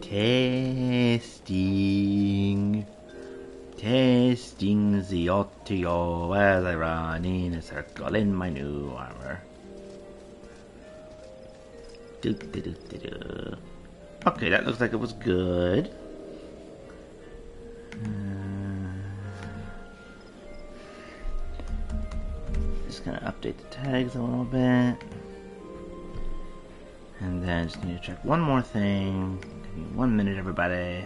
Testing. Testing the audio as I run in a circle in my new armor. Okay, that looks like it was good. Just gonna update the tags a little bit. And then just need to check one more thing. Give me 1 minute, everybody.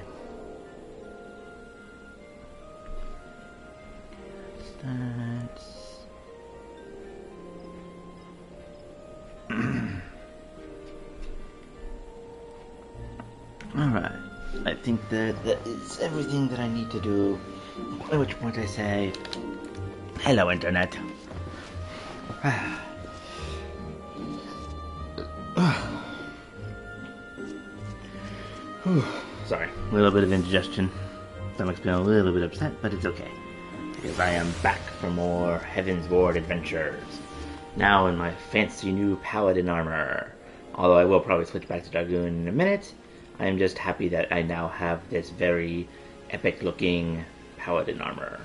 Stats. Alright. I think that is everything that I need to do. At which point I say, hello, Internet. Sorry, a little bit of indigestion. Stomach's been a little bit upset, but it's okay. Because I am back for more Heaven's Ward adventures. Now in my fancy new paladin armor. Although I will probably switch back to Dragoon in a minute. I am just happy that I now have this very epic looking paladin armor.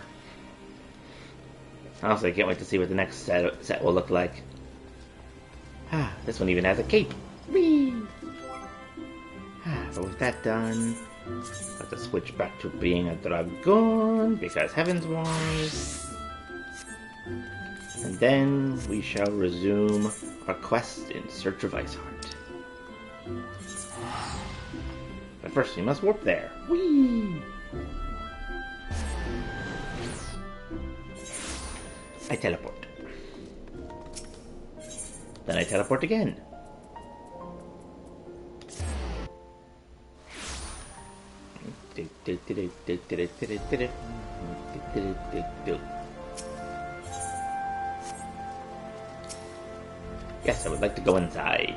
Also, I can't wait to see what the next set will look like. This one even has a cape. Whee! But with that done, let's switch back to being a dragoon, because Heaven's Wars. And then we shall resume our quest in search of Iceheart. But first we must warp there. Whee! I teleport. Then I teleport again. Yes, I would like to go inside.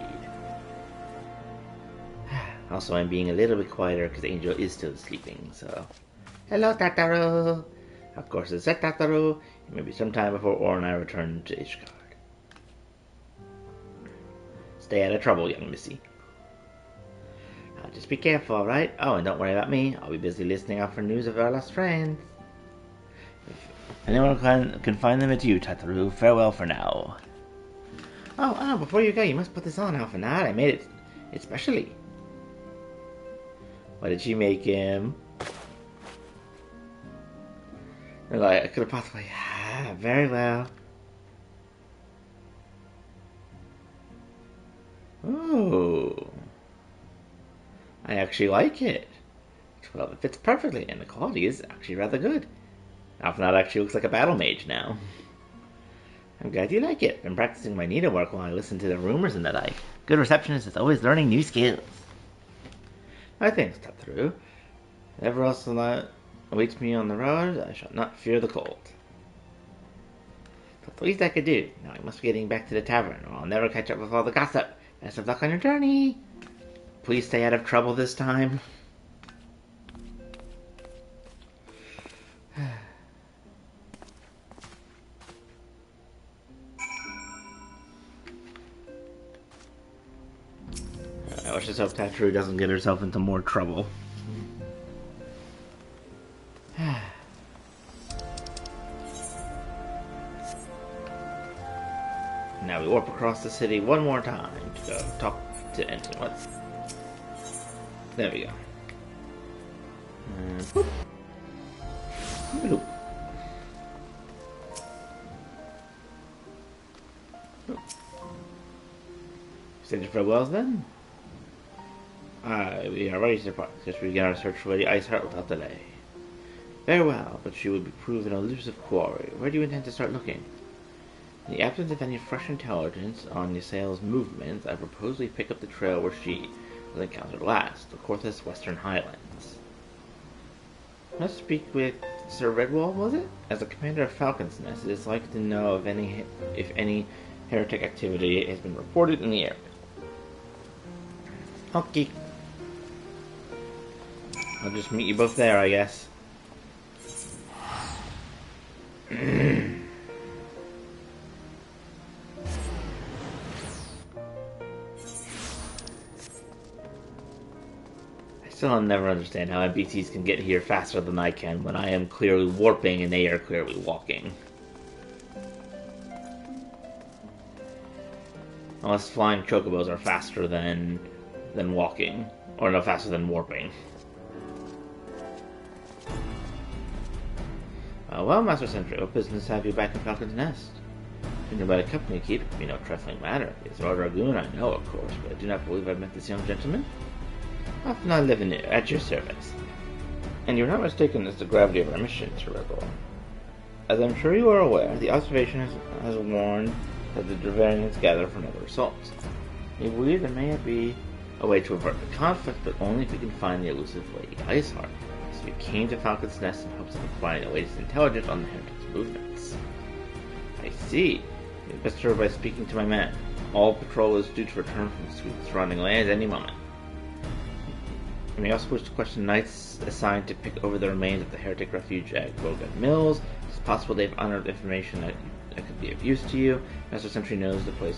Also, I'm being a little bit quieter because Angel is still sleeping, so... Hello, Tataru! Of course, it's Tataru. It may be some time before Or and I return to Ishgard. Stay out of trouble, young missy. Just be careful, alright? Oh, and don't worry about me. I'll be busy listening out for news of our lost friends. If anyone can find them, it's you, Tataru. Farewell for now. Oh, before you go, you must put this on, Alphanat. I made it specially. What did she make him? They're like, I could have possibly... very well. Ooh. I actually like it. Well, it fits perfectly, and the quality is actually rather good. Alphanat actually looks like a battle mage now. I'm glad you like it. Been practicing my needlework while I listen to the rumors and the like. Good receptionist is always learning new skills. My thanks, Tataru. Whatever else awaits me on the road, I shall not fear the cold. That's the least I could do. Now I must be getting back to the tavern, or I'll never catch up with all the gossip. Best of luck on your journey. Please stay out of trouble this time. I wish this hope Tataru doesn't get herself into more trouble. Now we warp across the city one more time to go talk to Ensign. What? There we go. And whoop. Whoop. Whoop. Said your farewells then? We are ready to depart. Just begin our search for Lady Iceheart without delay. Very well, but she would be proved an elusive quarry. Where do you intend to start looking? In the absence of any fresh intelligence on Ysaele's movements, I propose we pick up the trail where she was encountered last, the Korthus Western Highlands. Must speak with Sir Redwall, was it? As the commander of Falcon's Nest, it is likely to know of if any heretic activity has been reported in the area. Okay. I'll just meet you both there, I guess. Still, I'll never understand how NPCs can get here faster than I can when I am clearly warping and they are clearly walking. Unless flying chocobos are faster than walking. Or no, faster than warping. Well, Master Sentry, what business have you back in Falcon's Nest? Thinking about a company you keep, it can be no trifling matter. It's Lord Dragoon, I know, of course, but I do not believe I've met this young gentleman. Often I live in at your service. And you're not mistaken as to the gravity of our mission, Sir Rebel. As I'm sure you are aware, the observation has warned that the Dravarians gather for another assault. We believe there may be a way to avert the conflict, but only if we can find the elusive Lady Iceheart. So we came to Falcon's Nest in hopes of acquiring the latest intelligence on the Heretic's movements. I see. We best start by speaking to my men. All patrol is due to return from the surrounding lands any moment. You may also wish to question knights assigned to pick over the remains of the Heretic Refuge at Grogan Mills. It's possible they've unearthed information that could be of use to you. Master Sentry knows the place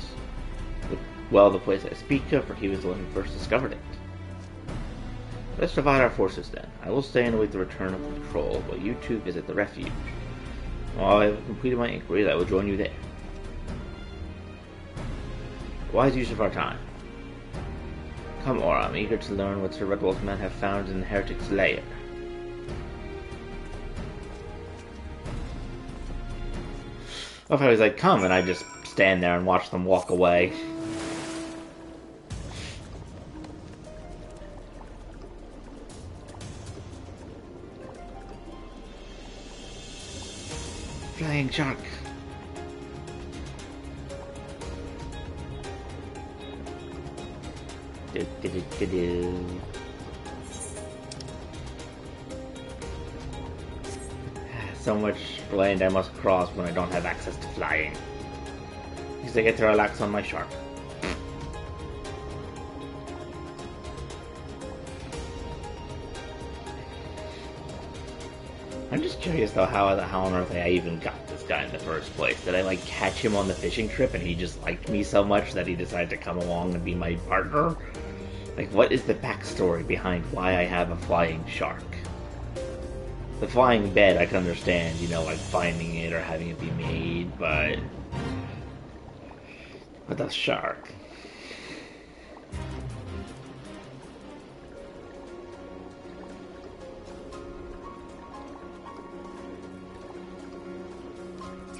I speak of, for he was the one who first discovered it. Let's divide our forces then. I will stay and await the return of the patrol, while you two visit the refuge. While I have completed my inquiries, I will join you there. Wise use of our time. Come, Aura, I'm eager to learn what Sir Redwall's men have found in the Heretic's lair. What if I was like, come, and I just stand there and watch them walk away? Flying shark. So much land I must cross when I don't have access to flying. At least I get to relax on my shark. I'm just curious though how on earth I even got this guy in the first place. Did I like catch him on the fishing trip and he just liked me so much that he decided to come along and be my partner? Like, what is the backstory behind why I have a flying shark? The flying bed I can understand, you know, like finding it or having it be made, but a shark.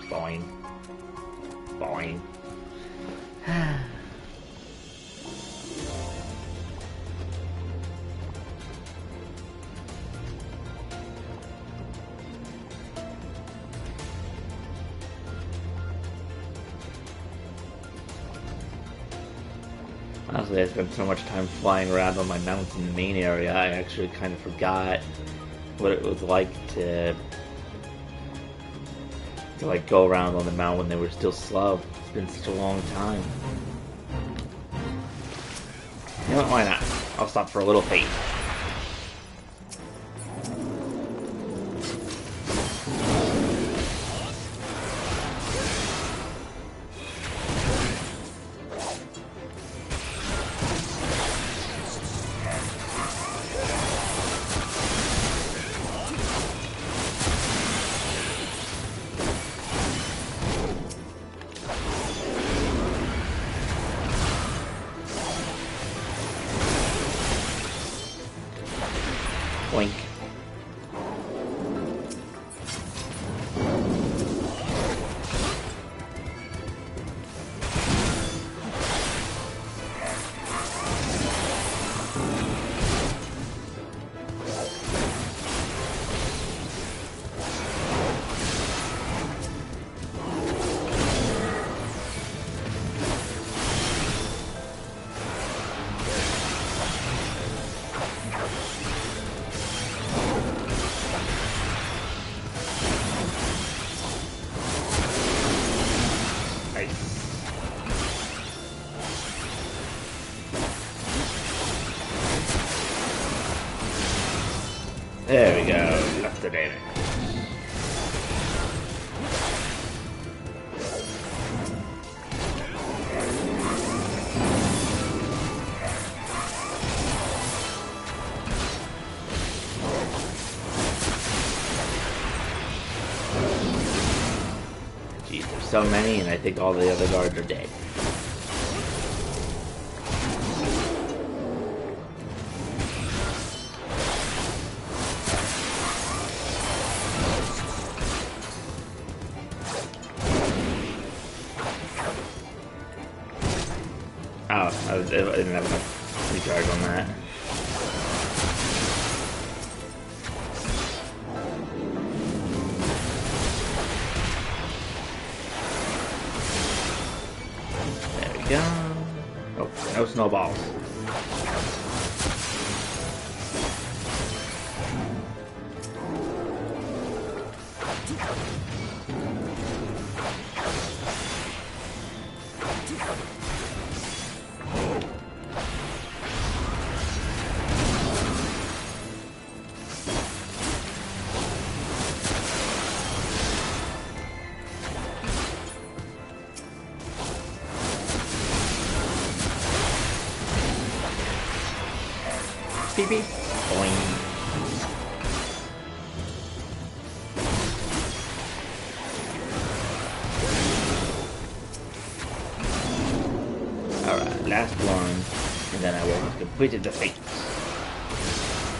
Boing. Boing. Honestly, I spent so much time flying around on my mounts in the main area, I actually kind of forgot what it was like to like go around on the mount when they were still slow. It's been such a long time. You know what, why not? I'll stop for a little fate. Boink. There we go. That's the damage. so many, and I think all the other guards are dead. Oh, I didn't have enough recharge on that. There we go. Oh, no snowballs. Beep beep. Boing. Alright, last one. And then I will have completed the fate.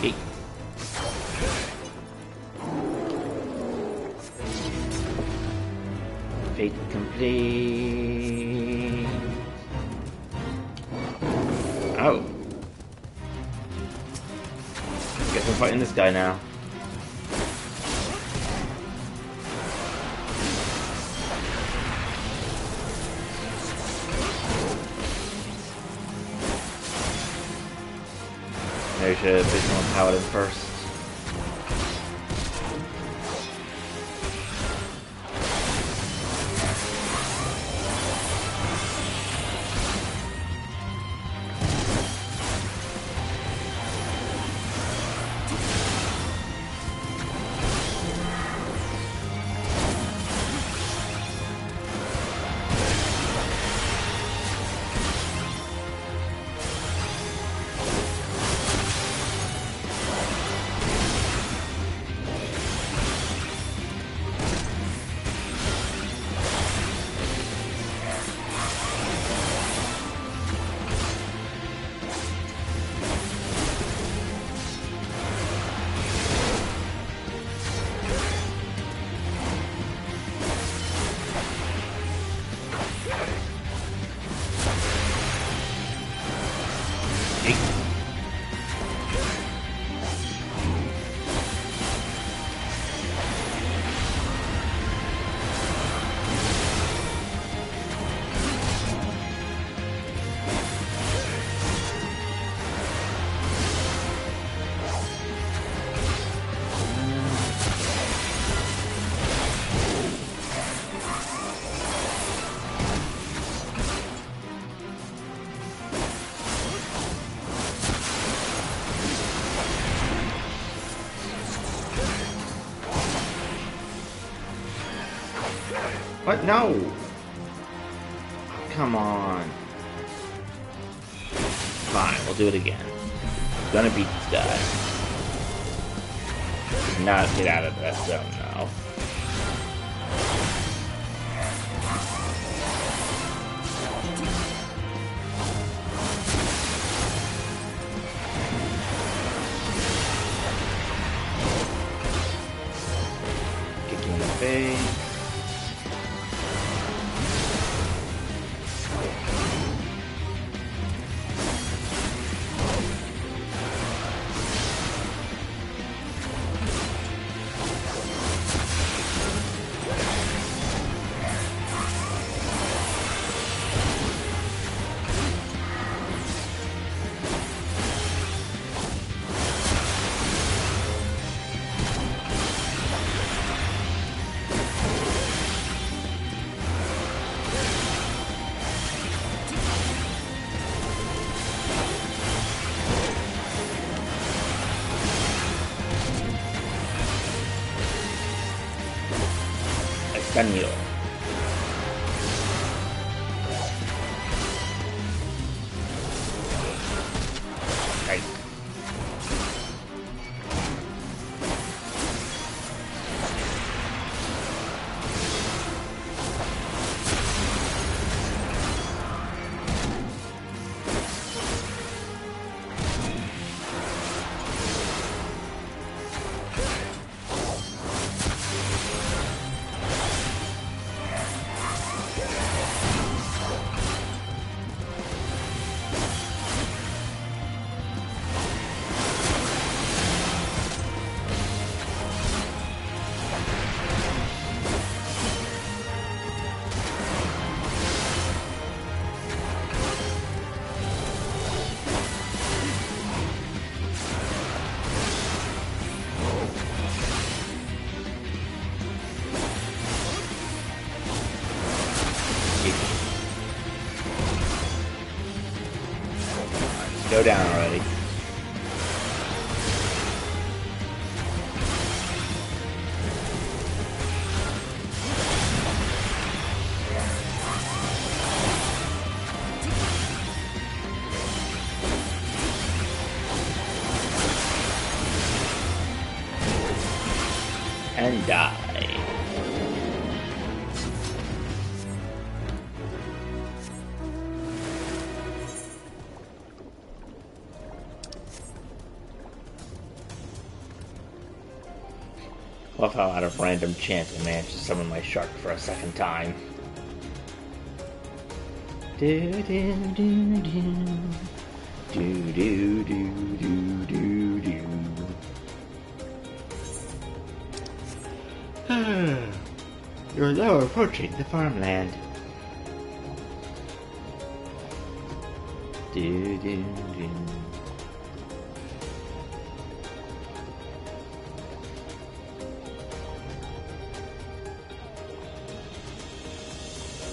Yeet. Fate complete. Oh. Guess I'm fighting this guy now. Maybe I should have been on Paladin first. What? No! Come on. Fine, we'll do it again. Gonna beat this guy. Not get out of that zone now. Kick him in the face. Cañero. Ahí. Go down already. And die. Love how out of random chance I managed to summon my shark for a second time. Do do do do do do do do do. You're now approaching the farmland. Do do do.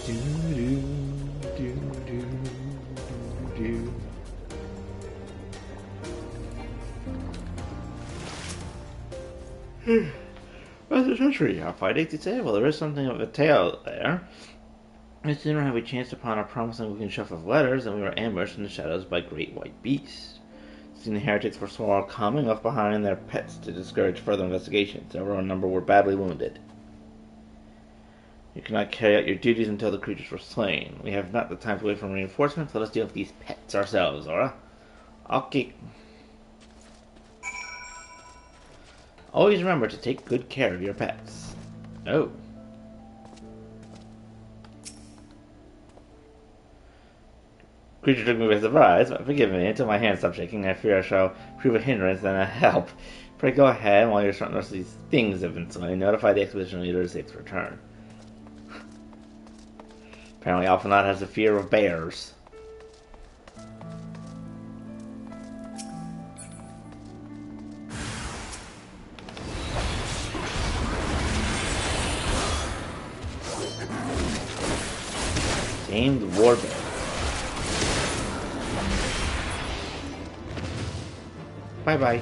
Do do do do do. Well, the century, our fighting to say, well, there is something of a tale there. No sooner had we chanced upon a promising looking shelf of letters than we were ambushed in the shadows by great white beasts. Soon the heretics were sworn coming, left behind their pets to discourage further investigations. Several number were badly wounded. You cannot carry out your duties until the creatures were slain. We have not the time to wait for reinforcements. Let us deal with these pets ourselves, Zora. Okay. Always remember to take good care of your pets. Oh. Creature took me by surprise, but forgive me. Until my hands stop shaking, I fear I shall prove a hindrance than a help. Pray go ahead, while you're starting to these things have been slain. Notify the expedition leader to safe return. Apparently Alphanot has a fear of bears. Tamed warbear. Bye-bye.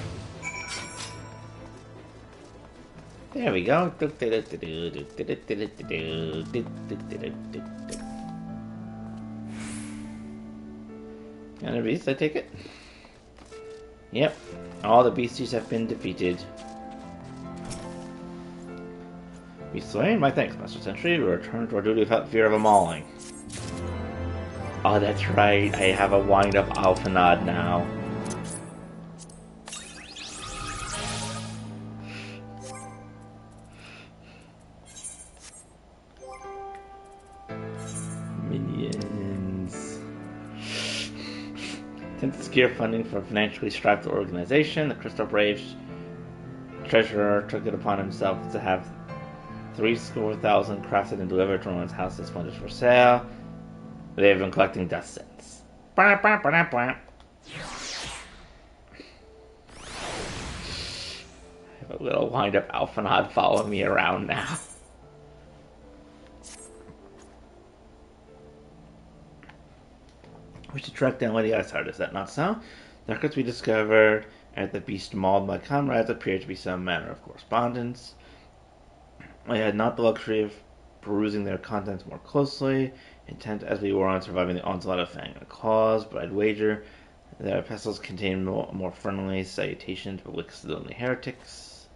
There we go. And a beast, I take it? Yep. All the beasties have been defeated. Be slain? My thanks, Master Sentry. We return to our duty without fear of a mauling. Oh, that's right. I have a wind-up Alphanod now. Minions. Since secure funding for a financially strapped organization, the Crystal Braves treasurer took it upon himself to have 300,000 crafted and delivered to one's house as splendors for sale. They have been collecting dust since. I have a little wind-up Alphanod following me around now. We should track down Lady Iceheart, is that not so? The records we discovered at the beast mauled my comrades appear to be some manner of correspondence. I had not the luxury of perusing their contents more closely, intent as we were on surviving the onslaught of Fang and Claws, but I'd wager their epistles contained more friendly salutations but with lonely heretics.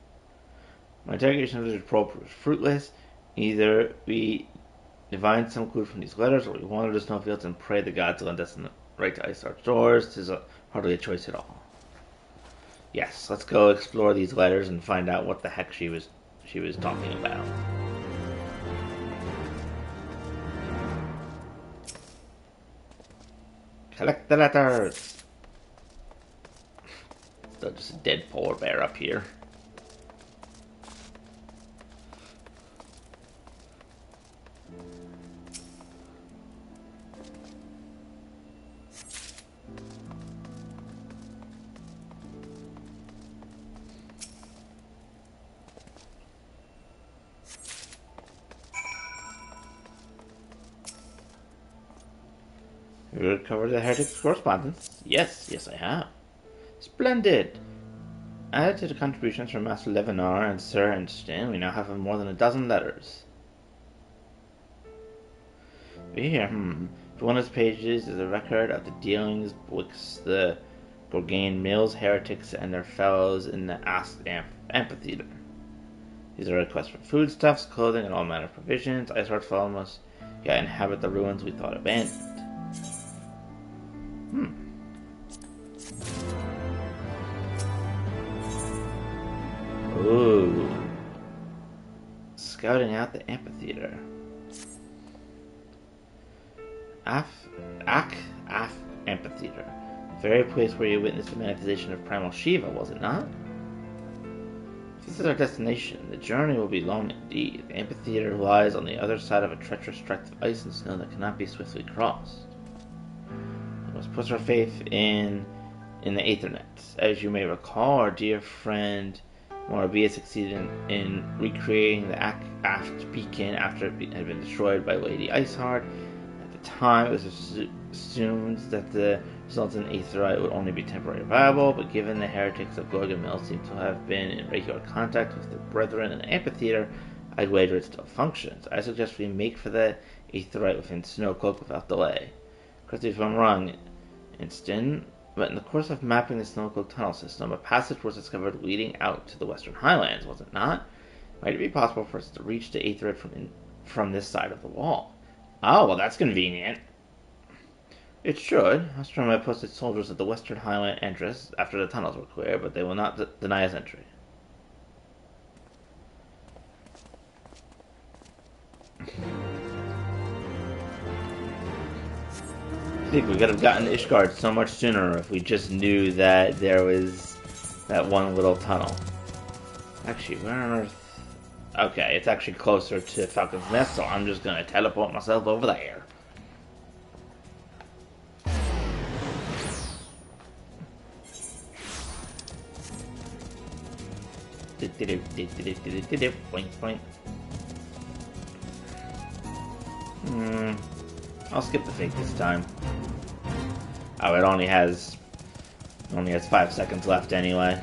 My interrogation of the patrol proved fruitless. Either we divined some clue from these letters, or we wandered the snowfields and prayed the gods to lend us the right to Iceheart's doors. 'Tis hardly a choice at all. Yes, let's go explore these letters and find out what the heck she was talking about. Collect the letters! Still just a dead polar bear up here. Have you recovered the heretic's correspondence? Yes, I have. Splendid! Added to the contributions from Master Levinar and Sir Enstin, we now have more than a dozen letters. Here, one of his pages is a record of the dealings betwixt the Gorgain Mills heretics and their fellows in the amphitheater. These are requests for foodstuffs, clothing, and all manner of provisions. Iceheart fellow must yet inhabit the ruins we thought abandoned. Ooh. Scouting out the amphitheater. Amphitheater. The very place where you witnessed the manifestation of Primal Shiva, was it not? If this is our destination, the journey will be long indeed. The amphitheater lies on the other side of a treacherous stretch of ice and snow that cannot be swiftly crossed. We must put our faith in the Aethernet. As you may recall, our dear friend Morabia succeeded in recreating the aft beacon after it had been destroyed by Lady Iceheart. At the time, it was assumed that the resultant aetherite would only be temporarily viable, but given the heretics of Gorgamel seem to have been in regular contact with their brethren in the amphitheater, I'd wager it still functions. I suggest we make for the aetherite within Snowcloak without delay. Correct me if I'm wrong, Instin, but in the course of mapping the Snowcloak tunnel system, a passage was discovered leading out to the Western Highlands, was it not? Might it be possible for us to reach the aetherite from this side of the wall? Oh, well, that's convenient. It should. Astronomer posted soldiers at the Western Highland entrance after the tunnels were clear, but they will not deny us entry. I think we could have gotten Ishgard so much sooner if we just knew that there was that one little tunnel. Actually, where on earth? Okay, it's actually closer to Falcon's Nest, so I'm just gonna teleport myself over there. Point. I'll skip the fake this time. Oh, it only has 5 seconds left anyway.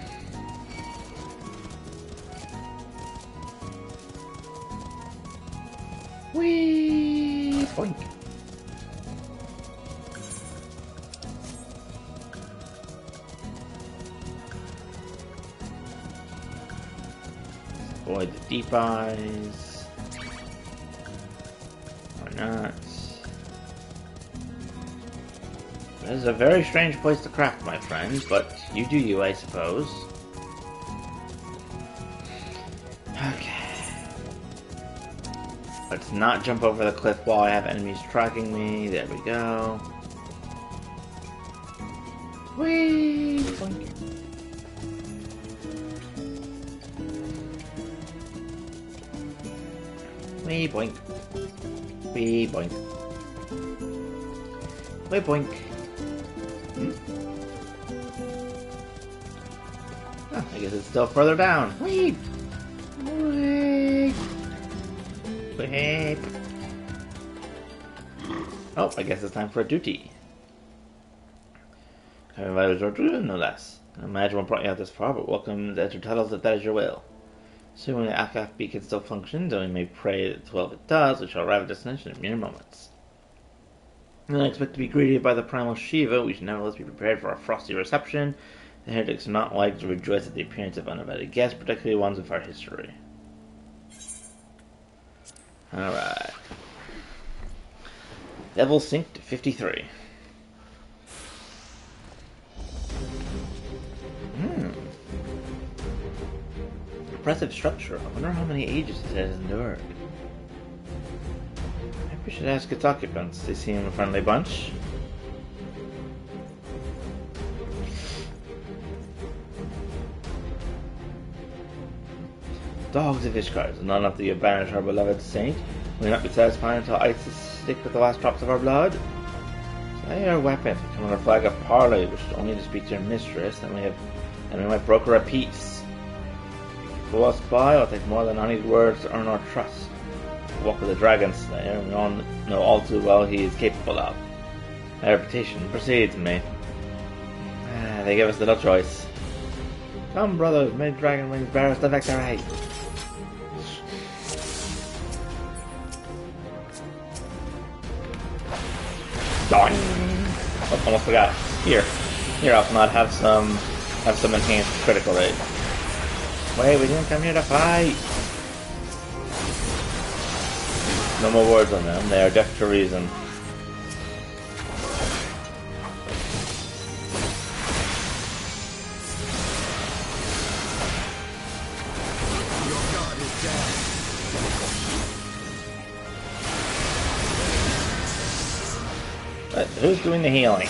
Whee! Boink. Avoid the deep eyes. Or not. This is a very strange place to craft, my friend, but you do you, I suppose. Okay. Let's not jump over the cliff while I have enemies tracking me. There we go. Whee! Boink. Wee boink. Wee boink. Wee boink. Oh, I guess it's still further down. Wee! Wee! Wee! Oh, I guess it's time for a duty. I've invited Georgia, no less. I imagine what brought you out this far, but welcome to enter titles if that is your will. Assuming the Akaf beacon still functions, and we may pray that if it does, we shall arrive at destination in mere moments. And I expect to be greeted by the Primal Shiva. We should nevertheless be prepared for a frosty reception. The heretics are not like to rejoice at the appearance of uninvited guests, particularly ones of our history. Alright. Level sync to 53. Impressive structure. I wonder how many ages it has endured. Maybe we should ask its occupants. They seem a friendly bunch. Dogs of Ishgard, not enough that you banish our beloved saint. Will we not be satisfied until ice stick with the last drops of our blood? Say our weapon. If we come on a flag of parley, which is only to speak to your mistress, then we might broker a peace. Fool us by, it'll take more than honeyed words to earn our trust. The walk of the Dragon Slayer, we all know all too well he is capable of. My reputation precedes me. They give us little choice. Come, brothers, make dragon wings bear us the victory! Oh, almost forgot. Here, Alphanod, have some enhanced critical rate. Wait, we didn't come here to fight. No more words on them. They are deaf to reason. But who's doing the healing?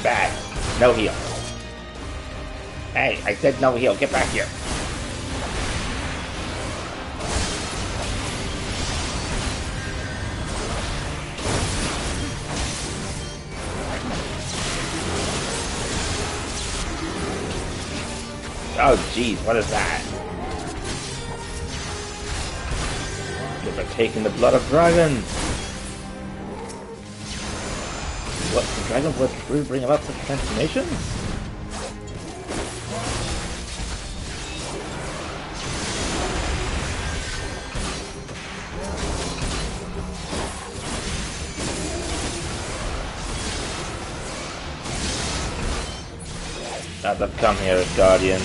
Bad. No heal. Hey, I said no heal. Get back here. Oh, jeez, what is that? They're taking the blood of dragons. What, the dragon blood really bring about such transformations? Now they've come here, Guardian.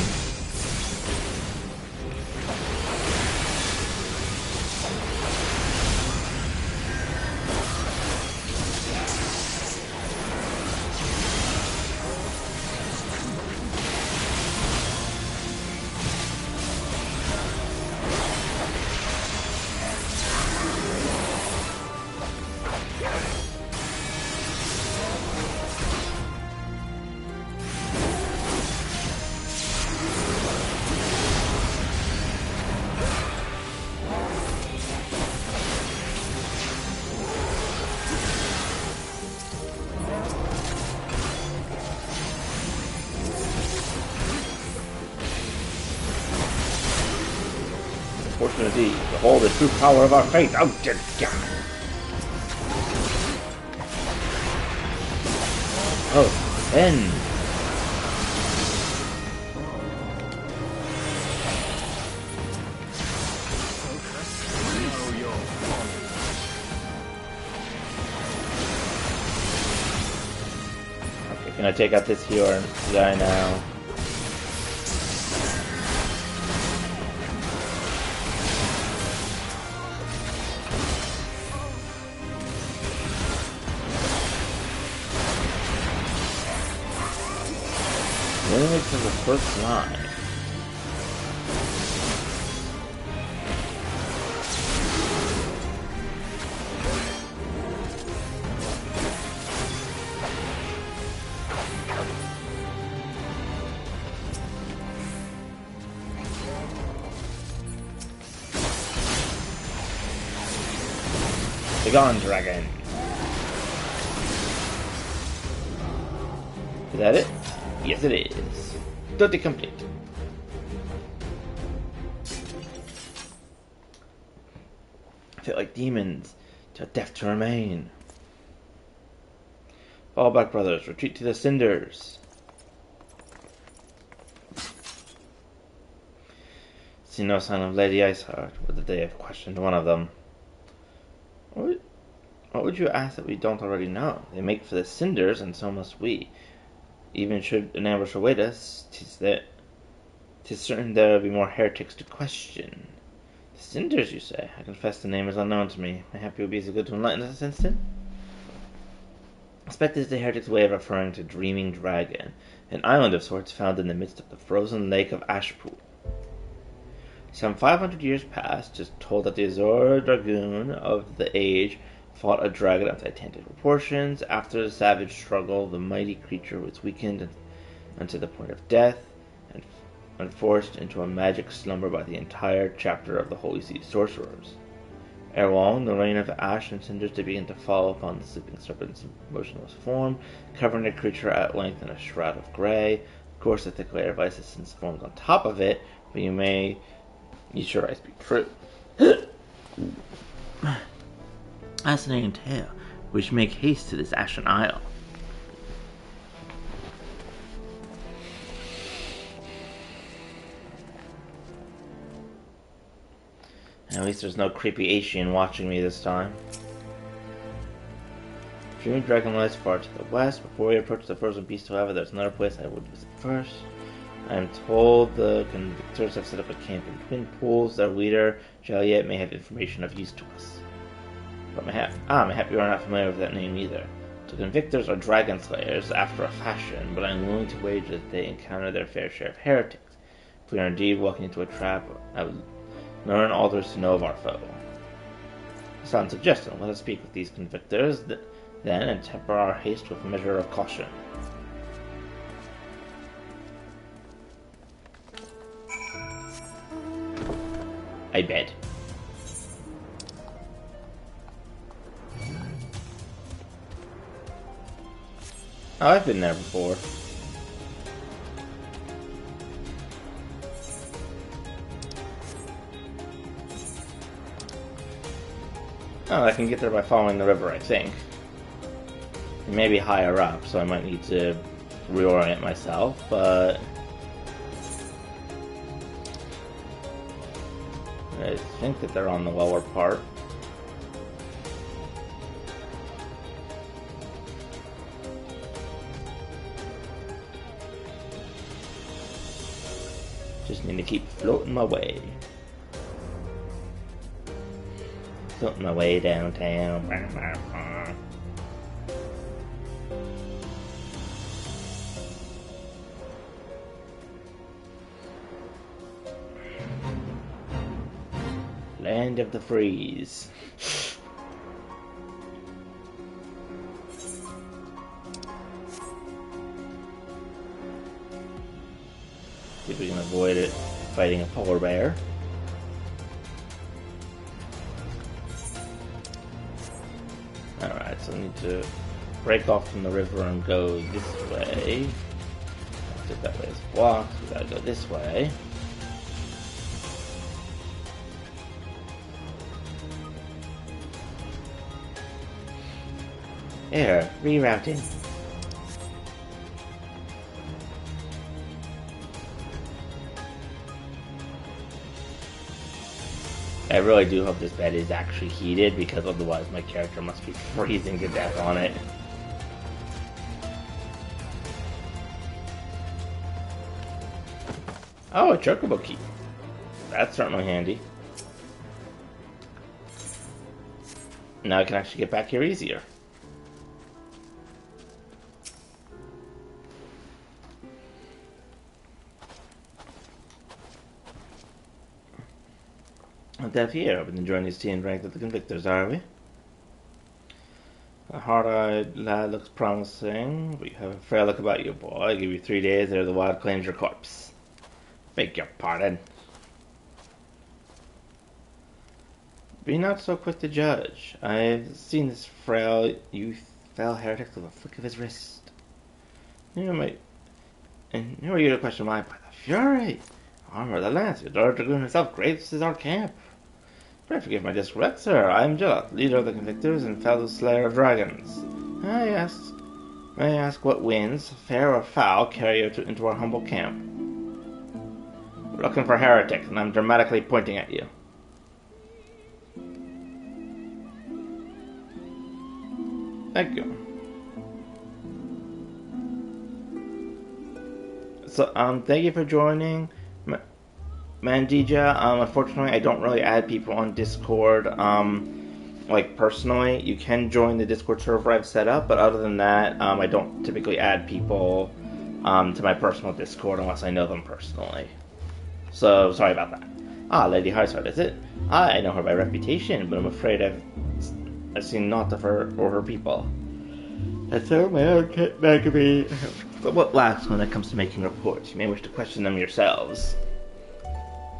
Opportunity to behold the true power of our faith. Oh, dear God. Oh, Ben. Okay, can I take out this here guy now? Limit to the first line. Begone, dragon. Is that it? Yes, it is. Duty complete. I feel like demons, too deaf to remain. Fall back, brothers. Retreat to the cinders. See no sign of Lady Iceheart, whether they have questioned one of them. What would you ask that we don't already know? They make for the cinders, and so must we. Even should an ambush await us, 'tis certain there will be more heretics to question. The cinders, you say? I confess the name is unknown to me. Mayhap you will be so good to enlighten us this instant? I suspect it is the heretic's way of referring to Dreaming Dragon, an island of sorts found in the midst of the frozen lake of Ashpool. Some 500 years past, 'tis told that the Azor Dragoon of the age fought a dragon of titanic proportions. After the savage struggle, the mighty creature was weakened unto the point of death, and forced into a magic slumber by the entire chapter of the Holy See sorcerers. Ere long, the rain of ash and cinders did begin to fall upon the sleeping serpent's motionless form, covering the creature at length in a shroud of grey. Of course, a thick layer of ice has since formed on top of it, but you sure I speak true. Fascinating tale. We should make haste to this Ashen Isle. At least there's no creepy Asian watching me this time. Dream Dragon lies far to the west. Before we approach the frozen beast, however, there's another place I would visit first. I am told the convictors have set up a camp in Twin Pools. Their leader, Joliet, may have information of use to us. But mayhap you are not familiar with that name either. The convictors are dragon slayers after a fashion, but I am willing to wager that they encounter their fair share of heretics. If we are indeed walking into a trap, I would learn all there is to know of our foe. Sound suggestion. Let us speak with these convictors, then, and temper our haste with a measure of caution. I bet. Oh, I've been there before. Oh, I can get there by following the river, I think. It may be higher up, so I might need to reorient myself, but I think that they're on the lower part. Just need to keep floating my way. Floating my way downtown. Land of the Freeze. See if we can avoid it fighting a polar bear. Alright, so I need to break off from the river and go this way. If that way is blocked, we gotta go this way. There, rerouting. I really do hope this bed is actually heated, because otherwise my character must be freezing to death on it. Oh, a Chocobo key. That's certainly handy. Now I can actually get back here easier. Death here. I've been enjoying these tea and drink with the convictors, are we? A hard-eyed lad looks promising, but you have a fair look about you, boy. I give you 3 days, ere the wild claims your corpse. Beg your pardon. Be not so quick to judge. I've seen this frail youth fell heretic with a flick of his wrist. And who are you to question my by the fury? Armor the lance, your Lord Dragoon himself graces our camp. Pray forgive my disrespect, sir. I am Gillot, leader of the convictors and fellow slayer of dragons. May I ask what winds, fair or foul, carry you into our humble camp? We're looking for heretics, and I'm dramatically pointing at you. Thank you. So, thank you for joining. Mandija, unfortunately I don't really add people on Discord, like personally. You can join the Discord server I've set up, but other than that, I don't typically add people, to my personal Discord unless I know them personally. So, sorry about that. Ah, Lady Iceheart, is it? I know her by reputation, but I'm afraid I've seen naught of her or her people. And so my own man can be somewhat lax when it comes to making reports. You may wish to question them yourselves.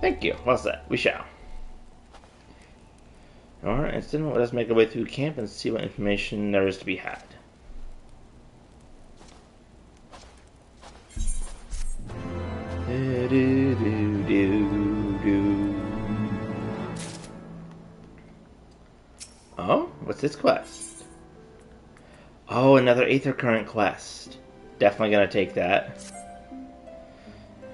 Thank you. Well said. We shall. Alright, instead, let us make our way through camp and see what information there is to be had. Oh? What's this quest? Oh, another Aether Current quest. Definitely gonna take that.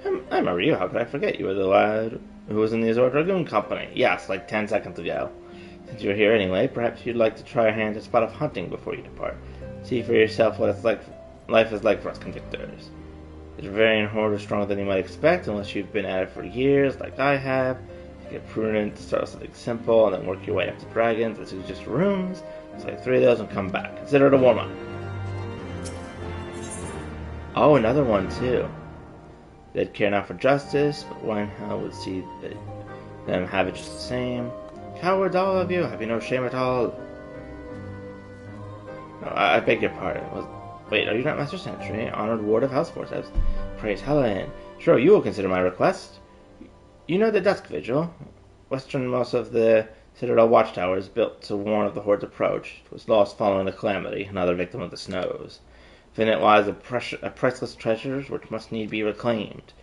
I remember you. How could I forget? You were the lad who was in the Azor Dragoon Company. Yes, like 10 seconds ago. Since you're here anyway, perhaps you'd like to try your hand at a spot of hunting before you depart. See for yourself what it's like. Life is like for us convictors. The Bavarian horde is stronger than you might expect, unless you've been at it for years, like I have. You get prudent to start with something simple, and then work your way up to dragons. This is just rooms. It's like 3 of those and come back. Consider it a warm-up. Oh, another one too. They'd care not for justice, but why in hell would see them have it just the same? Cowards, all of you! Have you no shame at all? No, I beg your pardon. Wait, are you not Master Sentry? Honored Ward of House Forces. Praise Helen. Sure, you will consider my request. You know the Dusk Vigil? Westernmost of the Citadel Watchtower is built to warn of the Horde's approach. It was lost following the calamity, another victim of the snows. Within it lies a priceless treasure which must need be reclaimed.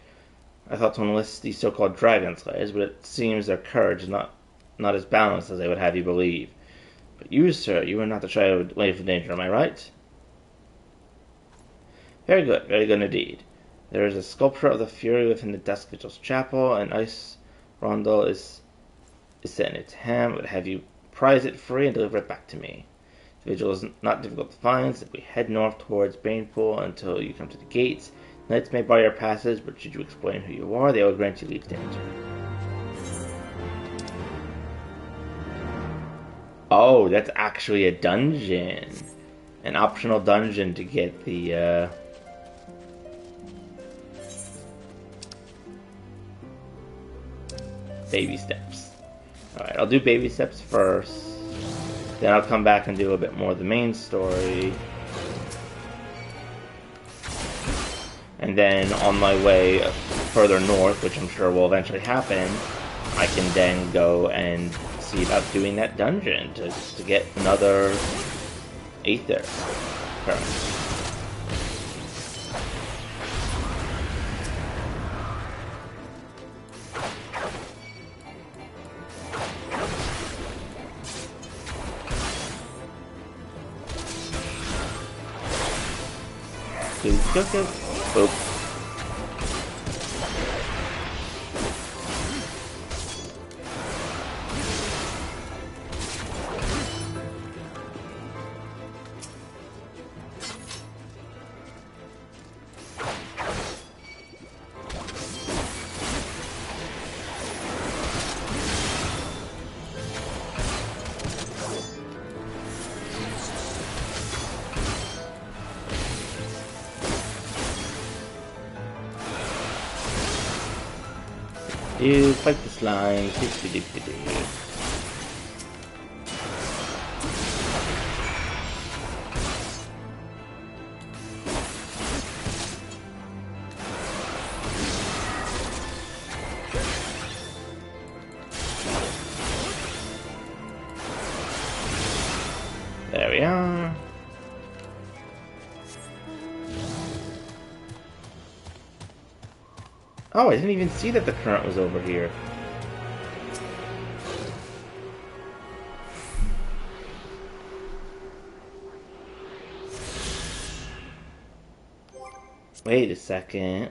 I thought to enlist these so-called dragon slayers, but it seems their courage is not as balanced as they would have you believe. But you, sir, you are not the child away from danger, am I right? Very good indeed. There is a sculpture of the Fury within the Dusk Vigil's chapel, and ice rondel is set in its hand. I would have you prize it free and deliver it back to me. The vigil is not difficult to find. Simply head north towards Banepool until you come to the gates. Knights may bar your passage, but should you explain who you are, they will grant you leave to enter. Oh, that's actually a dungeon. An optional dungeon to get the, baby steps. Alright, I'll do baby steps first. Then I'll come back and do a bit more of the main story. And then on my way further north, which I'm sure will eventually happen, I can then go and see about doing that dungeon to get another Aether Current. Go. Boop. You fight the slime. There we are. Oh, I didn't even see that the current was over here. Wait a second.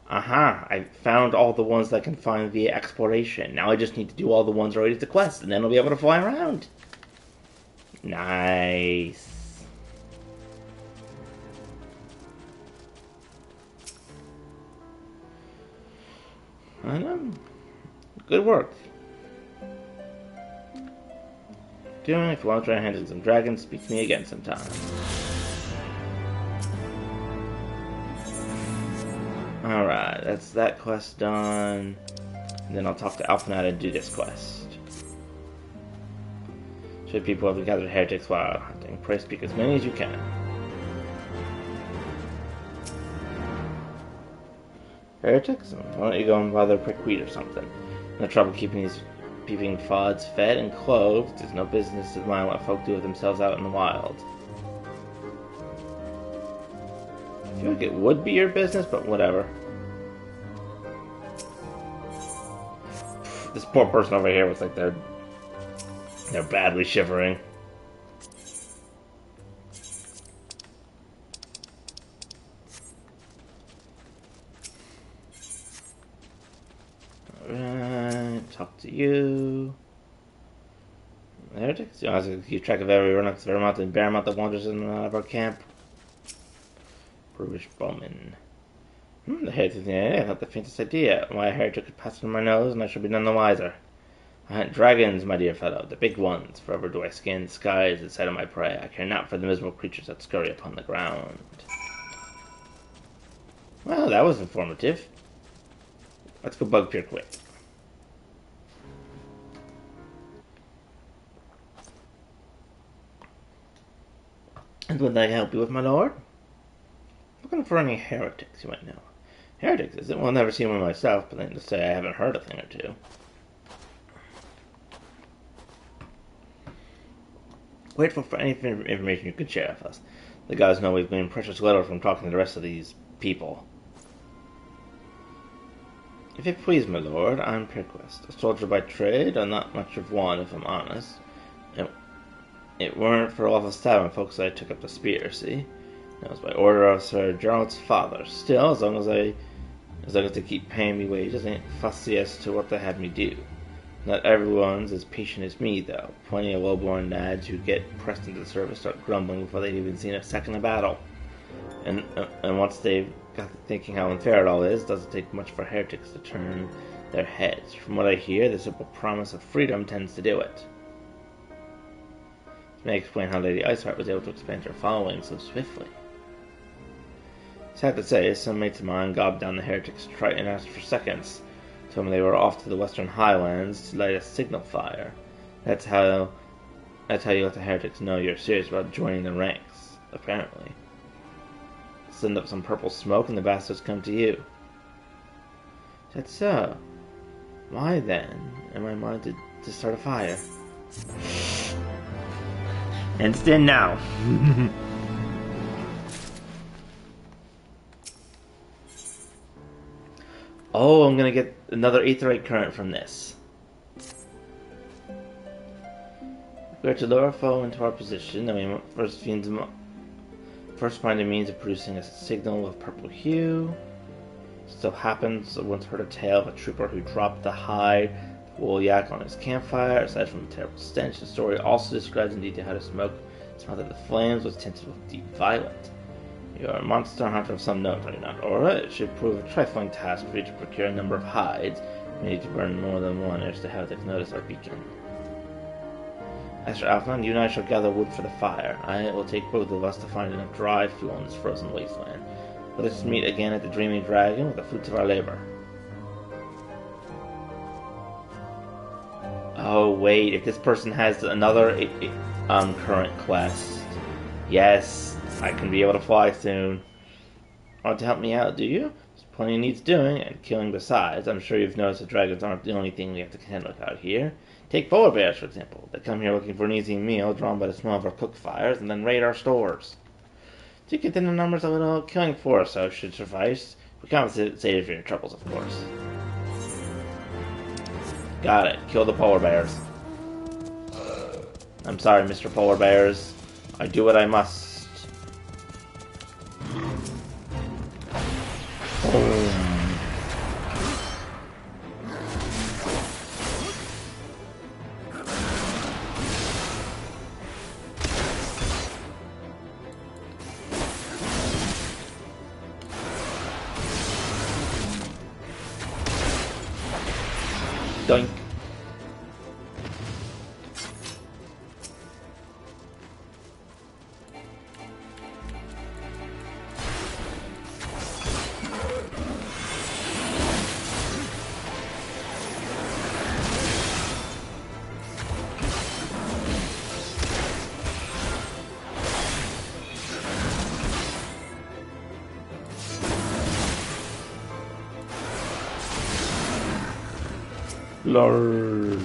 Aha! I found all the ones that I can find via exploration. Now I just need to do all the ones related to quests, and then I'll be able to fly around. Nice. I know. Good work. If you want to try handling some dragons, speak to me again sometime. Alright, that's that quest done. And then I'll talk to Alphanat and do this quest. Should people have gathered heretics while hunting? Pray speak as many as you can. Heretics? Why don't you go and bother Prickweed or something? No trouble keeping these peeping fods fed and clothed. There's no business of mine what folk do with themselves out in the wild. I feel like it would be your business, but whatever. This poor person over here looks like they're They're badly shivering. Alright, talk to you. Heretics? You know, I have to keep track of every run up to Vermont and Bearmont that wanders in and out of our camp. Brutish bowman. The heretics, I have the faintest idea. Why a heretic could pass under my nose, and I shall be none the wiser. I hunt dragons, my dear fellow, the big ones. Forever do I scan the skies in sight of my prey. I care not for the miserable creatures that scurry upon the ground. Well, that was informative. Let's go bug Pier quick. And would I help you with, my lord? Looking for any heretics you might know. Heretics, is it? Well, I've never seen one myself, but then to say I haven't heard a thing or two. Grateful for any information you could share with us. The guys know we've gained precious little from talking to the rest of these people. If it please, my lord, I'm Pirquest, a soldier by trade, and not much of one, if I'm honest. It weren't for love of stabbing folks that I took up the spear, see? That was by order of Sir Gerald's father. Still, as long as they keep paying me wages, I ain't fussy as to what they have me do. Not everyone's as patient as me, though. Plenty of low-born lads who get pressed into the service start grumbling before they've even seen a second of battle. And once they've got to thinking how unfair it all is, it doesn't take much for heretics to turn their heads. From what I hear, the simple promise of freedom tends to do it. This may explain how Lady Iceheart was able to expand her following so swiftly. Sad to say, some mates of mine gobbed down the heretics' Triton after seconds. Told me they were off to the western highlands to light a signal fire. That's how you let the heretics know you're serious about joining the ranks, apparently. Send up some purple smoke and the bastards come to you. That's so. Why then am I minded to start a fire? Instant now. Oh, I'm gonna get another aetherite current from this. We're to lure a foe into our position, then we first find a means of producing a signal of purple hue. So happens I once heard a tale of a trooper who dropped the hide wool yak on his campfire. Aside from the terrible stench, the story also describes in detail how the smoke smelled at the flames was tinted with deep violet. You are a monster hunter of some note, are you not, Aura? It should prove a trifling task for you to procure a number of hides. We need to burn more than one ere the heretics notice our beacon. As for Alphan, you and I shall gather wood for the fire. It will take both of us to find enough dry fuel in this frozen wasteland. Let us meet again at the Dreaming Dragon with the fruits of our labor. Oh wait, if this person has another current quest, yes. I can be able to fly soon. Want to help me out, do you? There's plenty needs doing, and killing besides. I'm sure you've noticed that dragons aren't the only thing we have to contend with out here. Take polar bears, for example. They come here looking for an easy meal, drawn by the smell of our cook fires, and then raid our stores. To contend in numbers, a little killing force should suffice. We compensated for your troubles, of course. Got it. Kill the polar bears. I'm sorry, Mr. Polar Bears. I do what I must. Doink. Lord.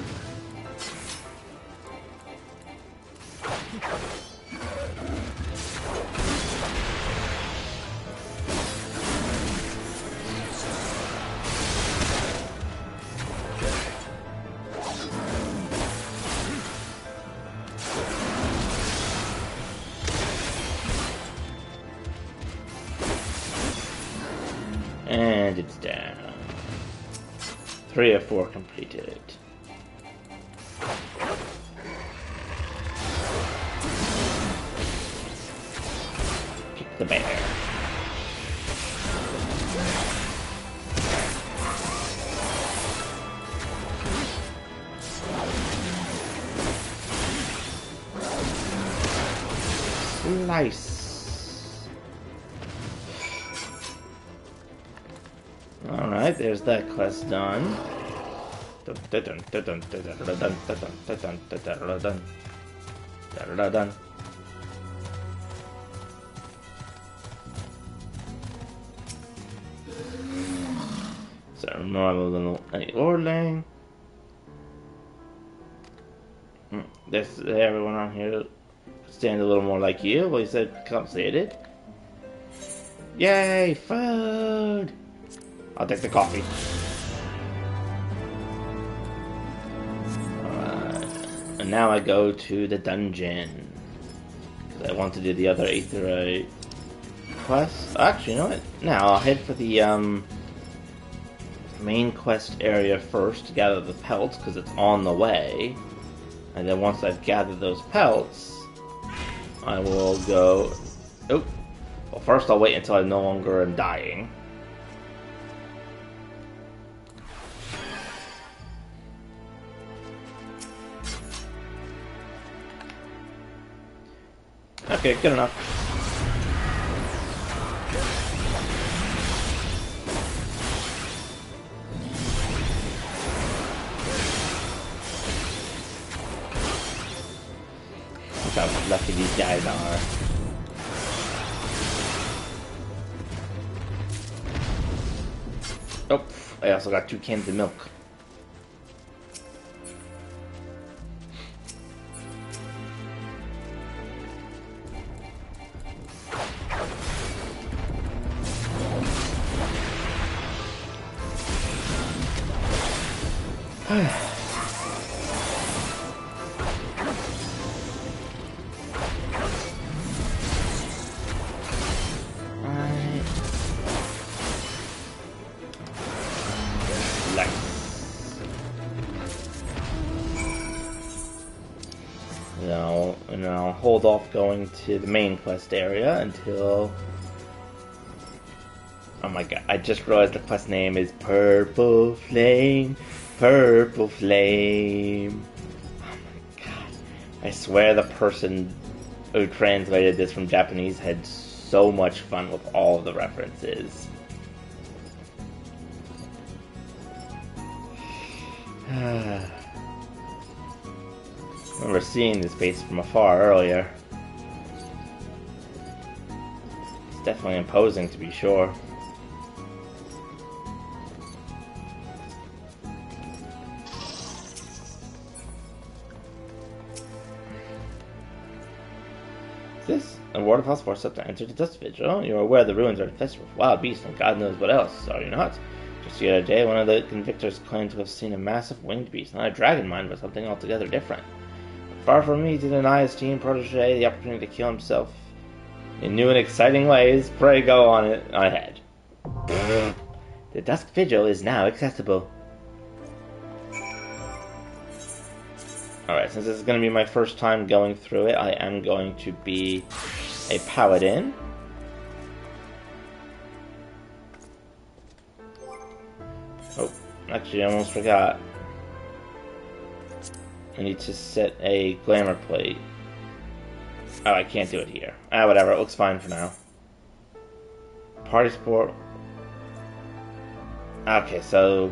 And it's down. 3 of 4 completed. Kick the bear. Slice. Alright, there's that quest done. So normal little ordering. There's everyone on here stand a little more like you. Well, you said compensated. Yay, food! I'll take the coffee. And now I go to the dungeon. Because I want to do the other Aetherite quest. Actually, you know what? Now I'll head for the main quest area first to gather the pelts, because it's on the way. And then once I've gathered those pelts, I will go... Oh! Well, first I'll wait until I no longer am dying. Okay, good enough. Look how lucky these guys are. Oh, I also got 2 cans of milk. And I'll hold off going to the main quest area until... Oh my god, I just realized the quest name is Purple Flame. Purple Flame. Oh my god. I swear the person who translated this from Japanese had so much fun with all of the references. I remember seeing this base from afar earlier. It's definitely imposing, to be sure. Is this a ward of house forced up to enter the dust vigil? You are aware the ruins are infested with wild beasts and God knows what else, are you not? Just the other day, one of the convictors claimed to have seen a massive winged beast, not a dragon mind, but something altogether different. Far from me to deny his team protege the opportunity to kill himself in new and exciting ways. Pray go on it ahead. The Dusk Vigil is now accessible. Alright, since this is going to be my first time going through it, I am going to be a paladin. Oh, actually I almost forgot. I need to set a glamour plate. Oh, I can't do it here. Ah, whatever. It looks fine for now. Party sport. Okay, so...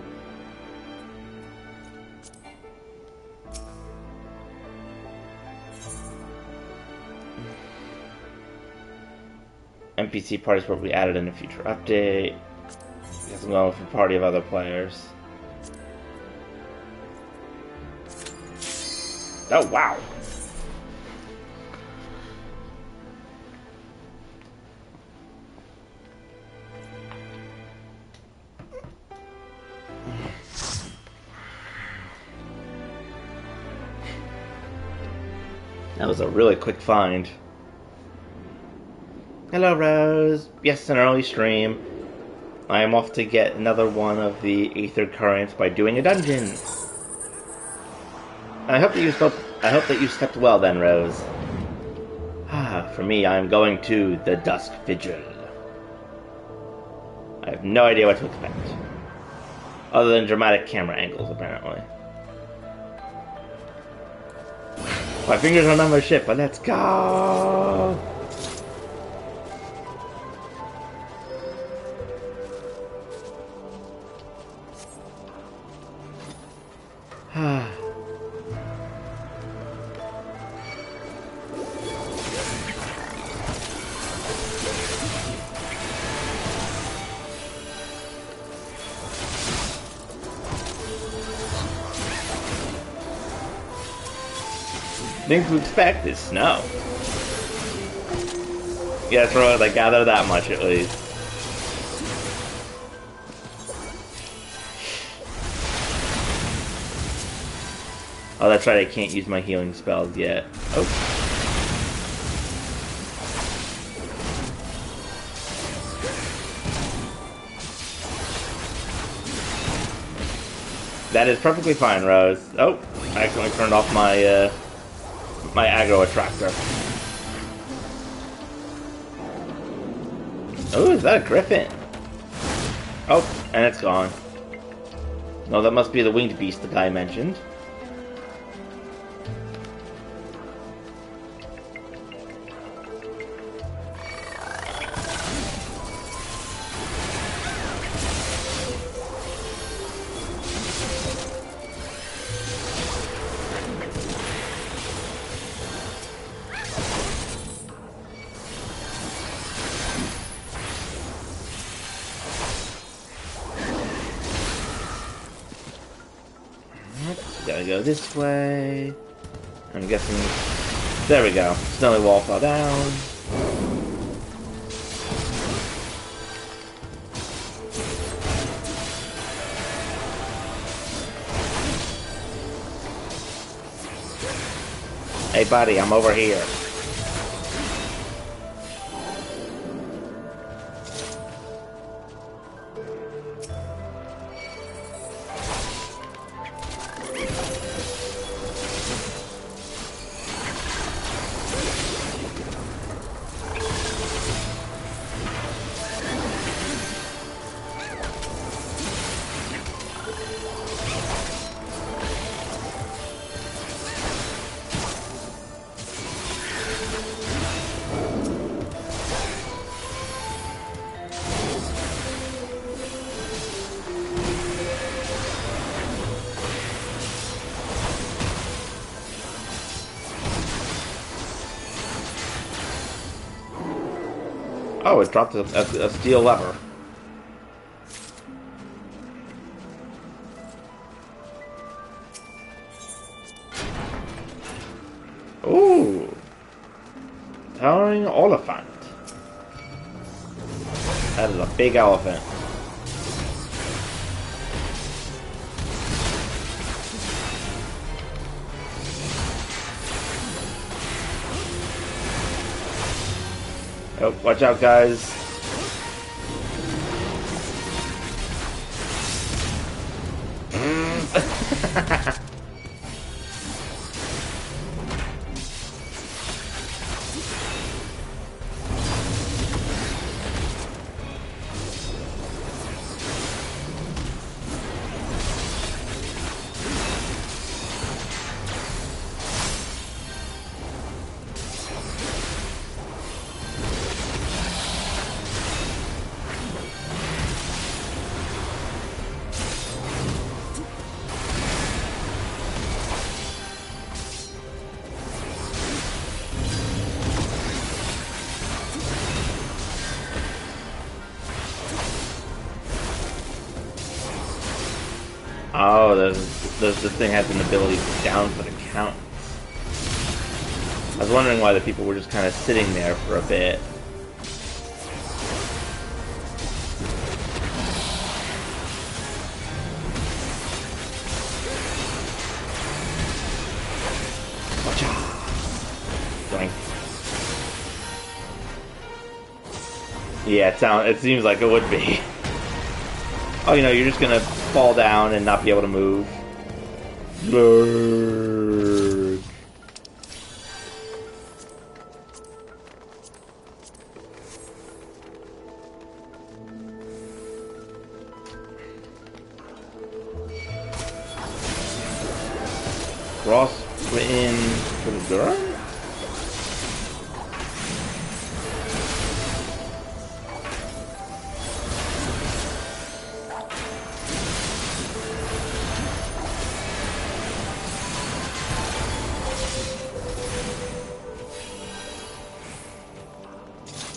NPC party sport will be added in a future update. I guess I'm going with a party of other players. Oh, wow. That was a really quick find. Hello, Rose. Yes, an early stream. I am off to get another one of the Aether Currents by doing a dungeon. I hope that you slept well then, Rose. For me, I am going to the Dusk Vigil. I have no idea what to expect. Other than dramatic camera angles, apparently. My fingers are on my ship, but let's go! Things to expect is snow. Yeah, that's right, I gather that much at least. Oh, that's right, I can't use my healing spells yet. Oh. That is perfectly fine, Rose. Oh, I accidentally turned off my, my aggro attractor. Oh, is that a griffin? Oh, and it's gone. No, that must be the winged beast the guy mentioned. Gotta go this way. I'm guessing. There we go. Snowy wall fell down. Hey, buddy, I'm over here. Oh, it dropped a steel lever. Ooh. Towering elephant. That is a big elephant. Oh, watch out, guys. Oh, this thing has an ability to down for the count. I was wondering why the people were just kind of sitting there for a bit. Watch out! Doink. Yeah, it seems like it would be. Oh, you know, you're just gonna fall down and not be able to move. Blurg. Frostbitten for the girl?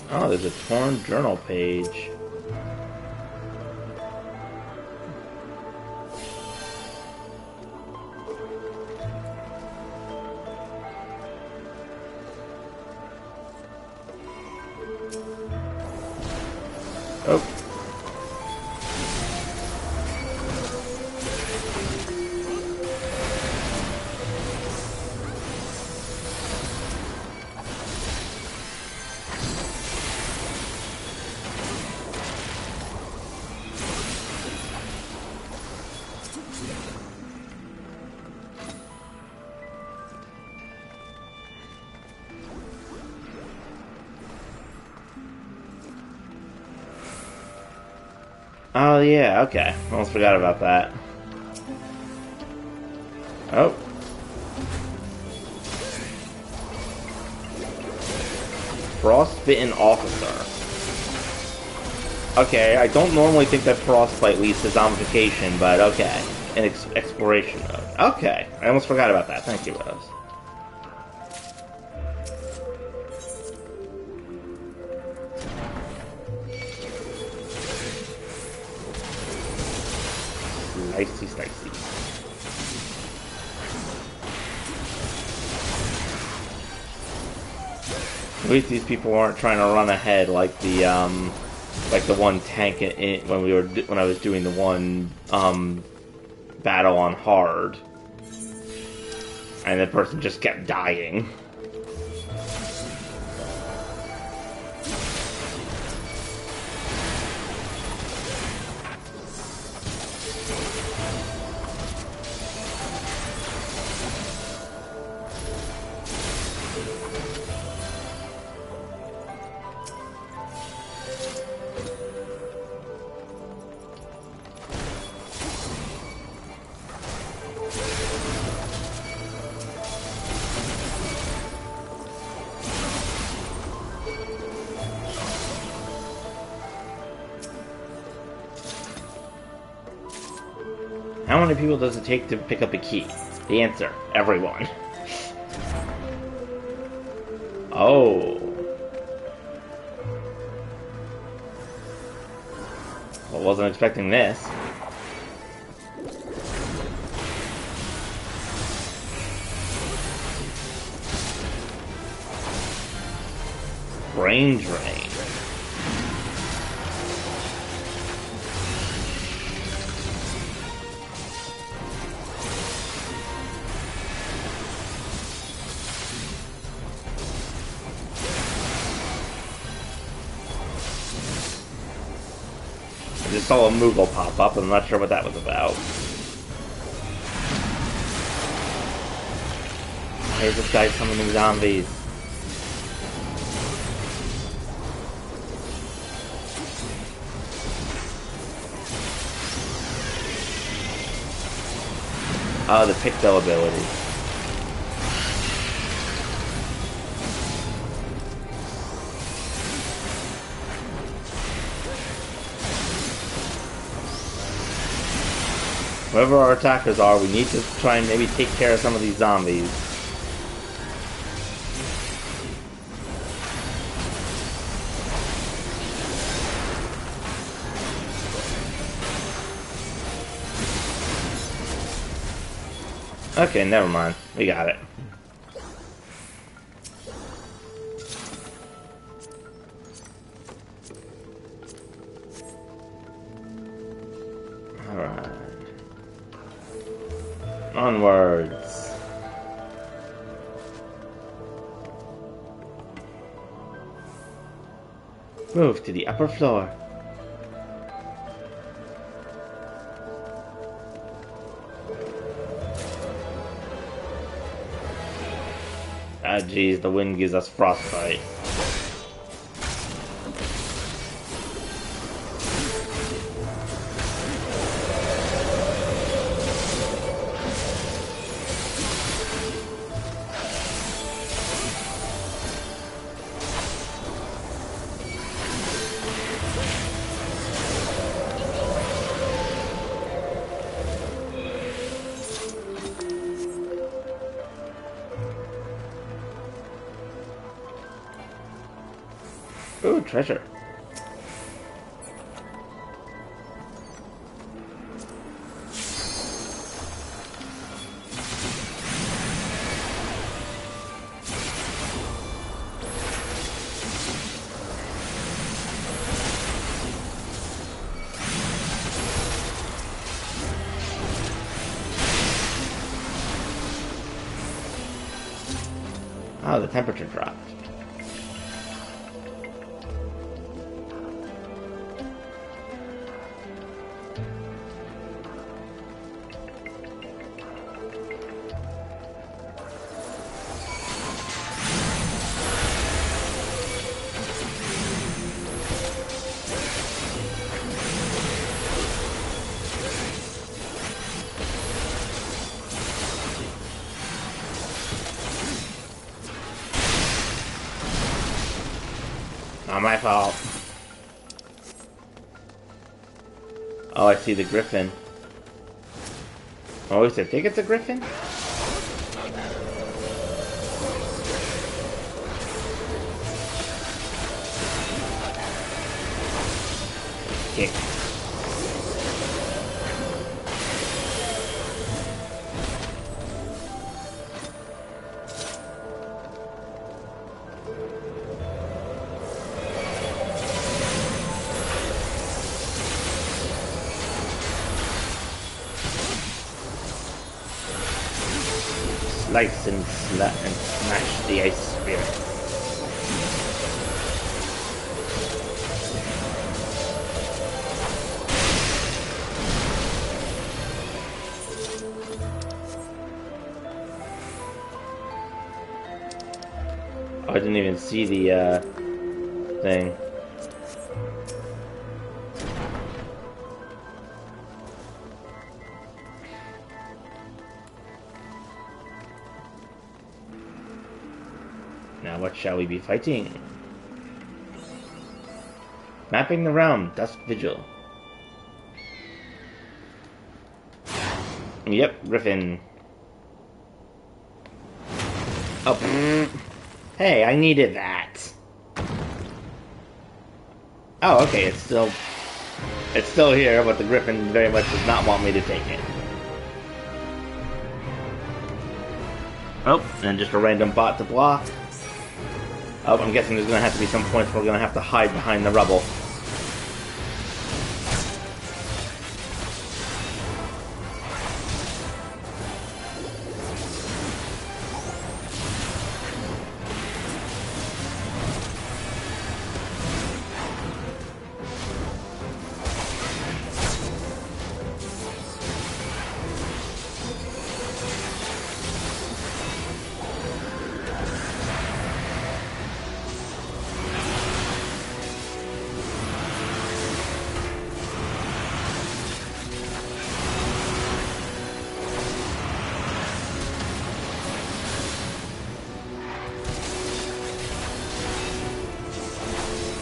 Oh, there's a torn journal page. Oh. Oh, yeah, okay. Almost forgot about that. Oh. Frostbitten officer. Okay, I don't normally think that frostbite leads to zombification, but okay. An exploration mode. Okay, I almost forgot about that. Thank you, Rose. Slicey, slicey. At least these people aren't trying to run ahead like the one tank when I was doing the one battle on hard, and the person just kept dying. How many people does it take to pick up a key? The answer, everyone. Oh. Well, wasn't expecting this. Brain drain. I just saw a Moogle pop up, and I'm not sure what that was about. Why is this guy summoning zombies? Oh, the Picto ability. Whoever our attackers are, we need to try and maybe take care of some of these zombies. Okay, never mind. We got it. Alright. Onwards. Move to the upper floor. Ah, jeez, the wind gives us frostbite. Ooh, treasure. Oh, the temperature dropped. Not my fault. Oh, I see the griffin. Oh, is it? I think it's a griffin? Kick. Slice and smash the ice spirit. Oh, I didn't even see the thing. Now what shall we be fighting? Mapping the realm, Dusk Vigil. Yep, Griffin. Oh, hey, I needed that. Oh, okay, it's still here, but the Griffin very much does not want me to take it. Oh, and just a random bot to block. Oh, I'm guessing there's going to have to be some points where we're going to have to hide behind the rubble.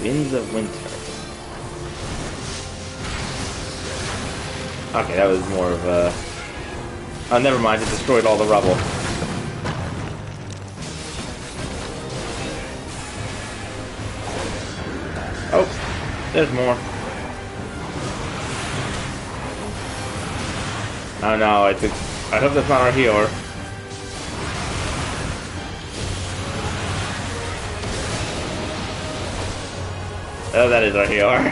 Winds of Winter. Okay, that was more of a... Oh, never mind, it destroyed all the rubble. Oh, there's more. Oh no, I hope that's not our healer. Oh, that is our healer.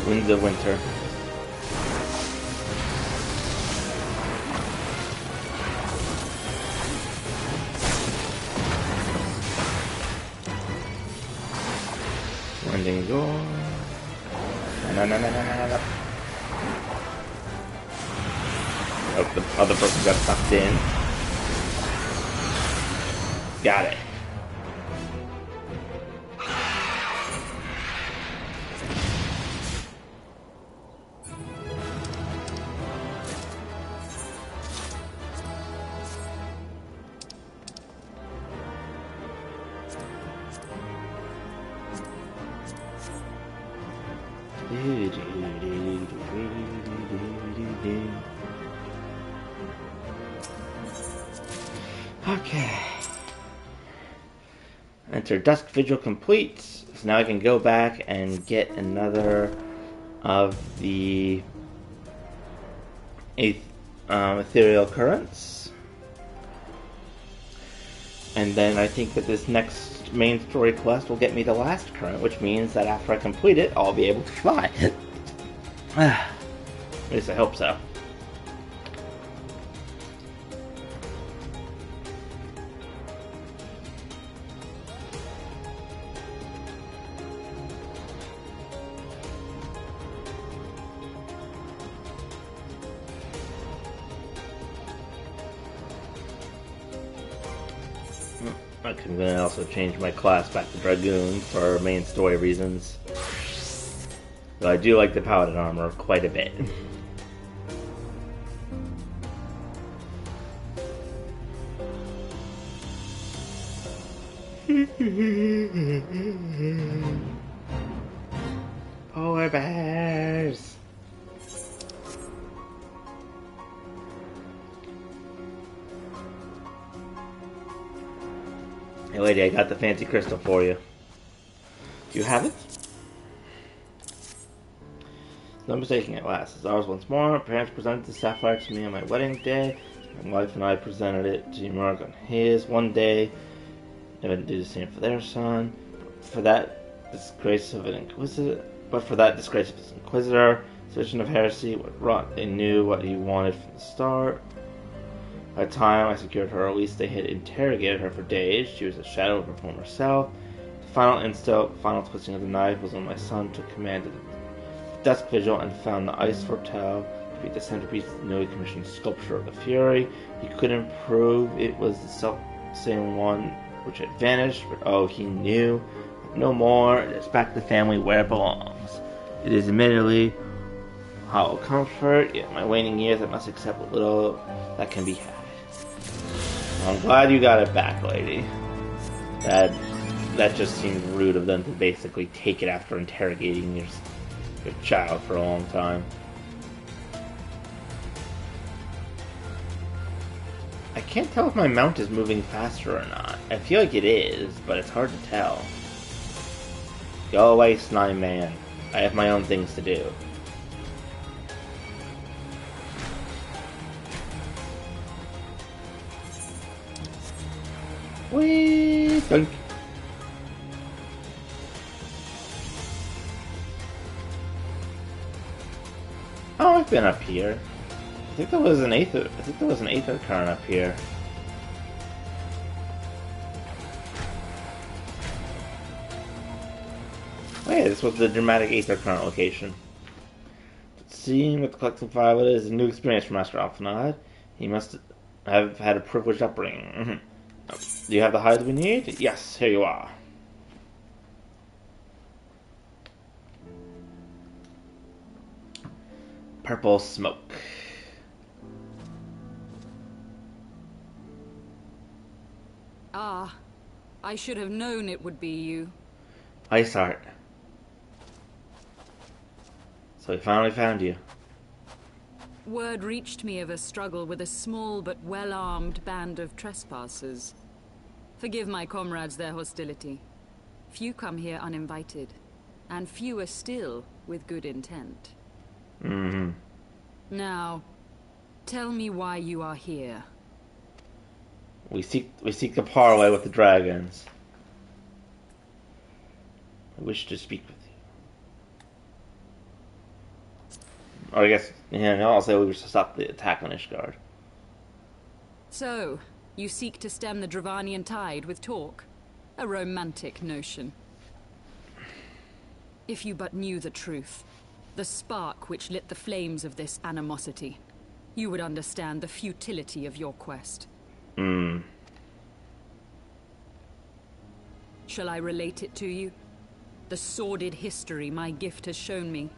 Winds of Winter. Ending door. No. Oh, the other person got sucked in. Got it. Okay. Enter Dusk Vigil complete. So now I can go back and get another of the ethereal currents. And then I think that this next main story quest will get me the last current, which means that after I complete it, I'll be able to fly. At least I hope so. I'm going to also change my class back to Dragoon for main story reasons. Though I do like the Paladin armor quite a bit. Polar bears! Hey lady, I got the fancy crystal for you. Do you have it? No mistaking at last. It's ours once more. Parents presented the sapphire to me on my wedding day. My wife and I presented it to Mark on his one day. They didn't do the same for their son. For that disgrace of an inquisitor, suspicion of heresy, what rot, they knew what he wanted from the start. By the time I secured her release, they had interrogated her for days. She was a shadow of her former self. The final twisting of the knife was when my son took command of the Dusk Vigil and found the Iceheart to be the centerpiece of the newly commissioned sculpture of the Fury. He couldn't prove it was the same one which had vanished, but oh, he knew. No more. It is back to the family where it belongs. It is admittedly hollow comfort, yet in my waning years I must accept what little that can be had. I'm glad you got it back, lady. That just seemed rude of them to basically take it after interrogating your child for a long time. I can't tell if my mount is moving faster or not. I feel like it is, but it's hard to tell. Go away, slime man. I have my own things to do. Whee! Dunk. Oh, I've been up here. I think there was an Aether current up here. Oh yeah, this was the dramatic Aether current location. Seeing what the collective violet is a new experience for Master Alphanod. He must have had a privileged upbringing. Do you have the hides we need? Yes, here you are. Purple smoke. Ah, I should have known it would be you. Iceheart. So we finally found you. Word reached me of a struggle with a small but well-armed band of trespassers. Forgive my comrades their hostility. Few come here uninvited, and fewer still with good intent. Mm-hmm. Now, tell me why you are here. We seek the parley with the dragons. I wish to speak with you. Or I guess, yeah, I'll say we wish to stop the attack on Ishgard. So, you seek to stem the Dravanian tide with talk? A romantic notion. If you but knew the truth, the spark which lit the flames of this animosity, you would understand the futility of your quest. Shall I relate it to you? The sordid history my gift has shown me.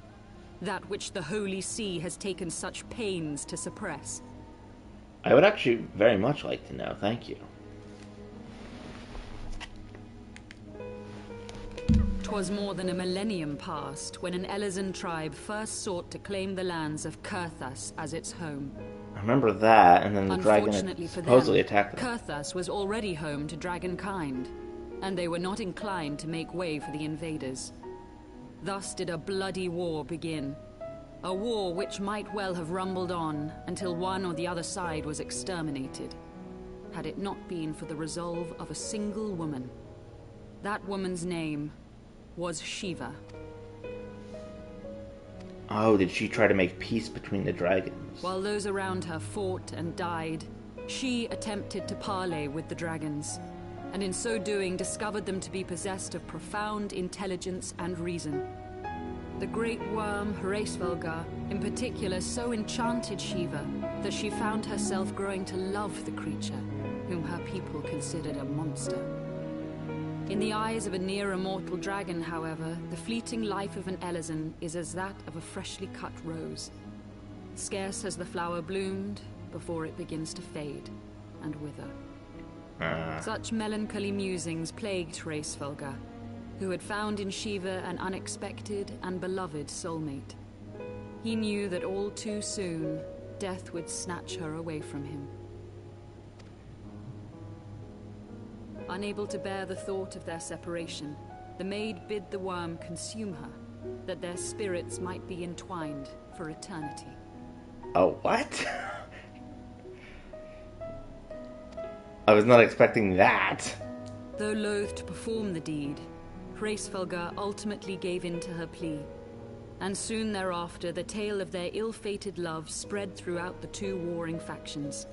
That which the Holy See has taken such pains to suppress. I would actually very much like to know, thank you. 'Twas more than a millennium past when an Elezen tribe first sought to claim the lands of Kurthas as its home. I remember that, and then the dragon Unfortunately for supposedly them, attacked them. Kurthas was already home to dragonkind, and they were not inclined to make way for the invaders. Thus did a bloody war begin. A war which might well have rumbled on until one or the other side was exterminated, had it not been for the resolve of a single woman. That woman's name was Shiva. Oh, did she try to make peace between the dragons? While those around her fought and died, she attempted to parley with the dragons, and in so doing discovered them to be possessed of profound intelligence and reason. The great worm, Hraesvelgar, in particular so enchanted Shiva that she found herself growing to love the creature, whom her people considered a monster. In the eyes of a near-immortal dragon, however, the fleeting life of an Elezen is as that of a freshly cut rose. Scarce has the flower bloomed before it begins to fade and wither. Such melancholy musings plagued Hraesvelgar, who had found in Shiva an unexpected and beloved soulmate. He knew that all too soon, death would snatch her away from him. Unable to bear the thought of their separation, the maid bid the worm consume her, that their spirits might be entwined for eternity. Oh, what? I was not expecting that. Though loath to perform the deed, Hraesvelgar ultimately gave in to her plea, and soon thereafter the tale of their ill-fated love spread throughout the two warring factions.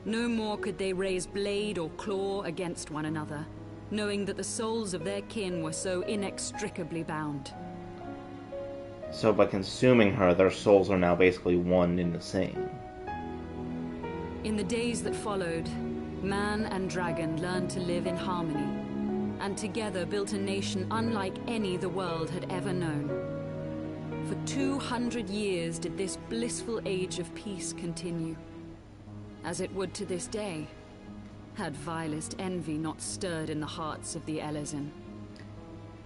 No more could they raise blade or claw against one another, knowing that the souls of their kin were so inextricably bound. So by consuming her, their souls are now basically one and the same. In the days that followed, man and dragon learned to live in harmony, and together built a nation unlike any the world had ever known. For 200 years did this blissful age of peace continue, as it would to this day, had vilest envy not stirred in the hearts of the Elezen.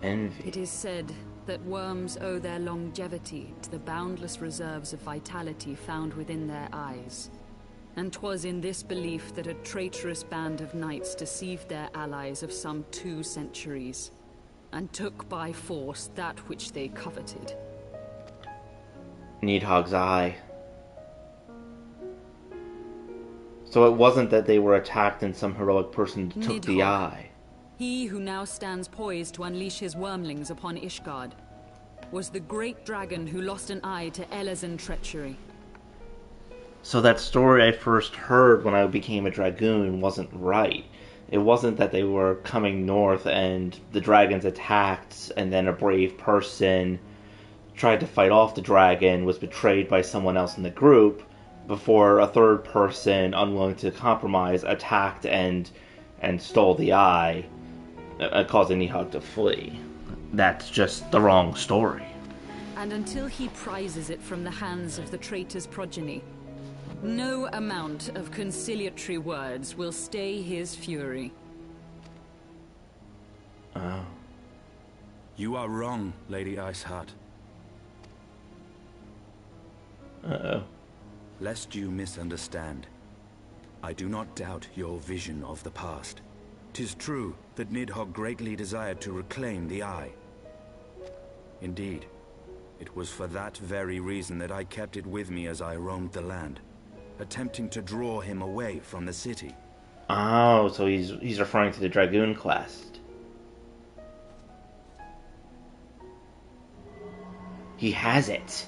Envy. It is said that worms owe their longevity to the boundless reserves of vitality found within their eyes. And 'twas in this belief that a traitorous band of knights deceived their allies of some 2 centuries, and took by force that which they coveted. Needhog's eye. So it wasn't that they were attacked and some heroic person took the Nidhogg, eye. he who now stands poised to unleash his wormlings upon Ishgard, was the great dragon who lost an eye to Elezen treachery. So that story I first heard when I became a dragoon wasn't right. It wasn't that they were coming north and the dragons attacked and then a brave person tried to fight off the dragon, was betrayed by someone else in the group, before a third person, unwilling to compromise, attacked and stole the eye, causing Nihog to flee. That's just the wrong story. And until he prizes it from the hands of the traitor's progeny, no amount of conciliatory words will stay his fury. Oh. You are wrong, Lady Iceheart. Uh-oh. Lest you misunderstand, I do not doubt your vision of the past. 'Tis true that Nidhogg greatly desired to reclaim the eye. Indeed, it was for that very reason that I kept it with me as I roamed the land, attempting to draw him away from the city. Oh, so he's referring to the Dragoon quest. He has it.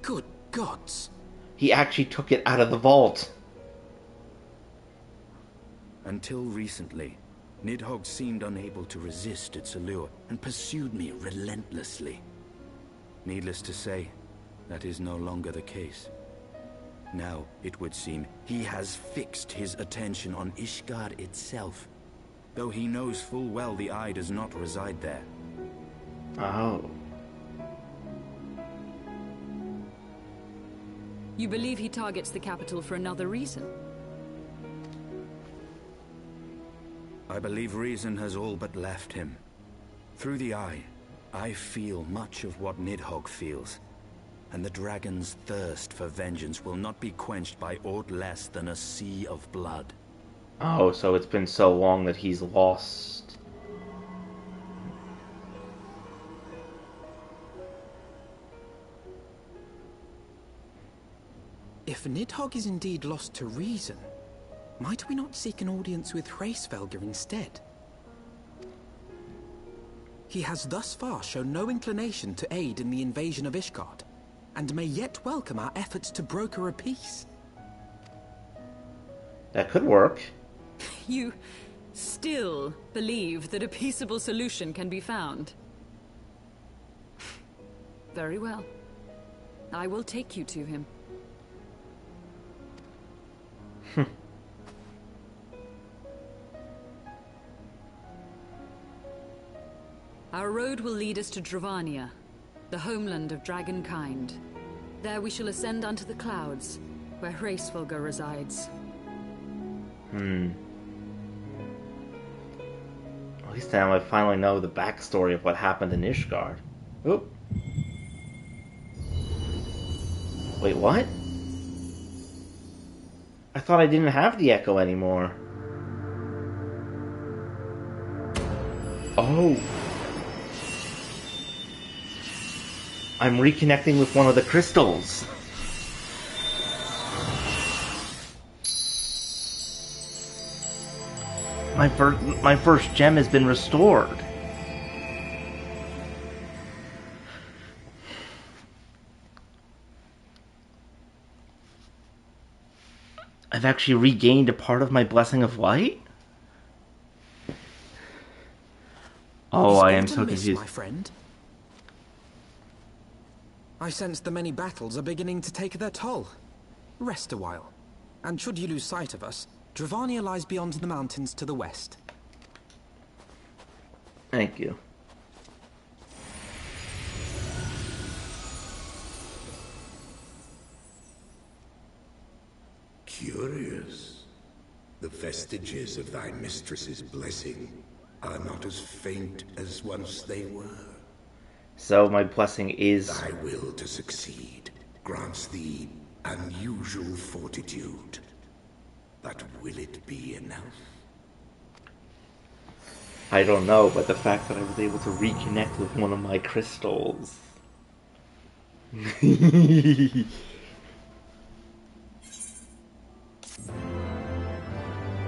Good gods! He actually took it out of the vault. Until recently, Nidhogg seemed unable to resist its allure and pursued me relentlessly. Needless to say, that is no longer the case. Now, it would seem, he has fixed his attention on Ishgard itself, though he knows full well the eye does not reside there. Oh. You believe he targets the capital for another reason? I believe reason has all but left him. Through the eye, I feel much of what Nidhogg feels, and the dragon's thirst for vengeance will not be quenched by aught less than a sea of blood. Oh, so it's been so long that he's lost. If Nidhogg is indeed lost to reason, might we not seek an audience with Hraesvelgr instead? He has thus far shown no inclination to aid in the invasion of Ishgard, and may yet welcome our efforts to broker a peace. That could work. You still believe that a peaceable solution can be found? Very well. I will take you to him. Our road will lead us to Dravania, the homeland of dragonkind. There we shall ascend unto the clouds, where Hraesvelgr resides. At least now I finally know the backstory of what happened in Ishgard. Oop. Wait, what? I thought I didn't have the echo anymore. Oh. I'm reconnecting with one of the crystals. My first gem has been restored. I've actually regained a part of my Blessing of Light? Oh, I am so confused. My friend. I sense the many battles are beginning to take their toll. Rest a while, and should you lose sight of us, Dravania lies beyond the mountains to the west. Thank you. Curious. The vestiges of thy mistress's blessing are not as faint as once they were. So my blessing is... Thy will to succeed grants thee unusual fortitude. But will it be enough? I don't know, but the fact that I was able to reconnect with one of my crystals...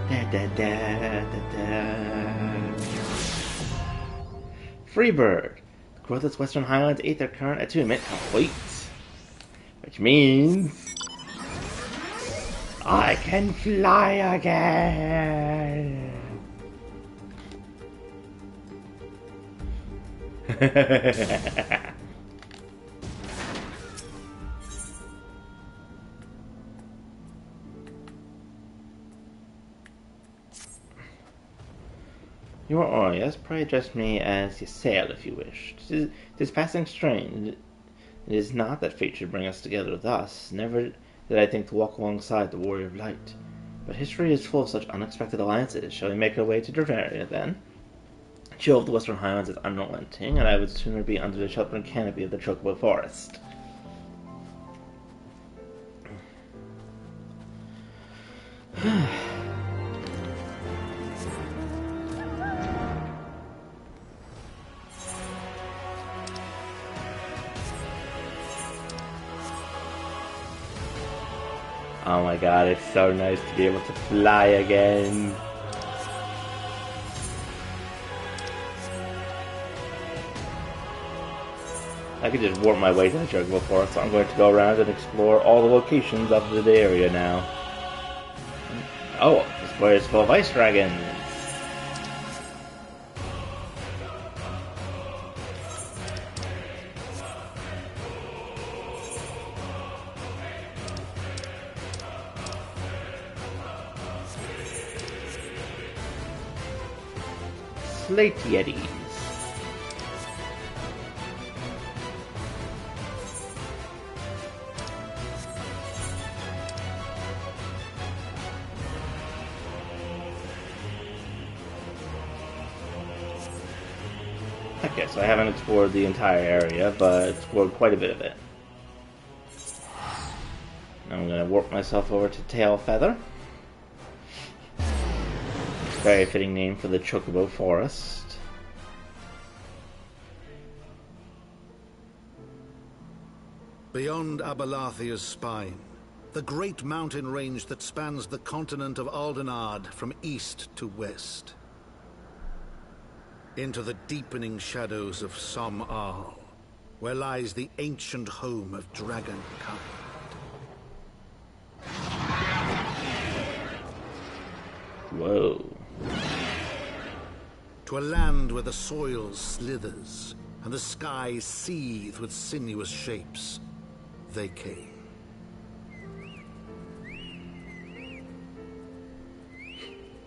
Da, da, da, da, da. Freebird. The Growth's Western Highlands Aether Current attunement complete. Which means... I can fly again! You are Orius. Pray address me as Ysael if you wish. 'Tis passing strange. It is not that fate should bring us together thus. Never did I think to walk alongside the Warrior of Light. But history is full of such unexpected alliances. Shall we make our way to Dravaria, then? The chill of the Western Highlands is unrelenting, and I would sooner be under the sheltering canopy of the Chocobo Forest. Oh my god, it's so nice to be able to fly again. I could just warp my way to the Chocobo Forest, so I'm going to go around and explore all the locations of the area now. Oh, this place is full of ice dragons. Slate Yetis. Okay, so I haven't explored the entire area, but explored quite a bit of it. Now I'm gonna warp myself over to Tail Feather. Very fitting name for the Chocobo Forest. Beyond Abalathia's spine, the great mountain range that spans the continent of Aldenard from east to west. Into the deepening shadows of Som-Al, where lies the ancient home of dragonkind. Whoa. To a land where the soil slithers and the skies seethe with sinuous shapes, they came.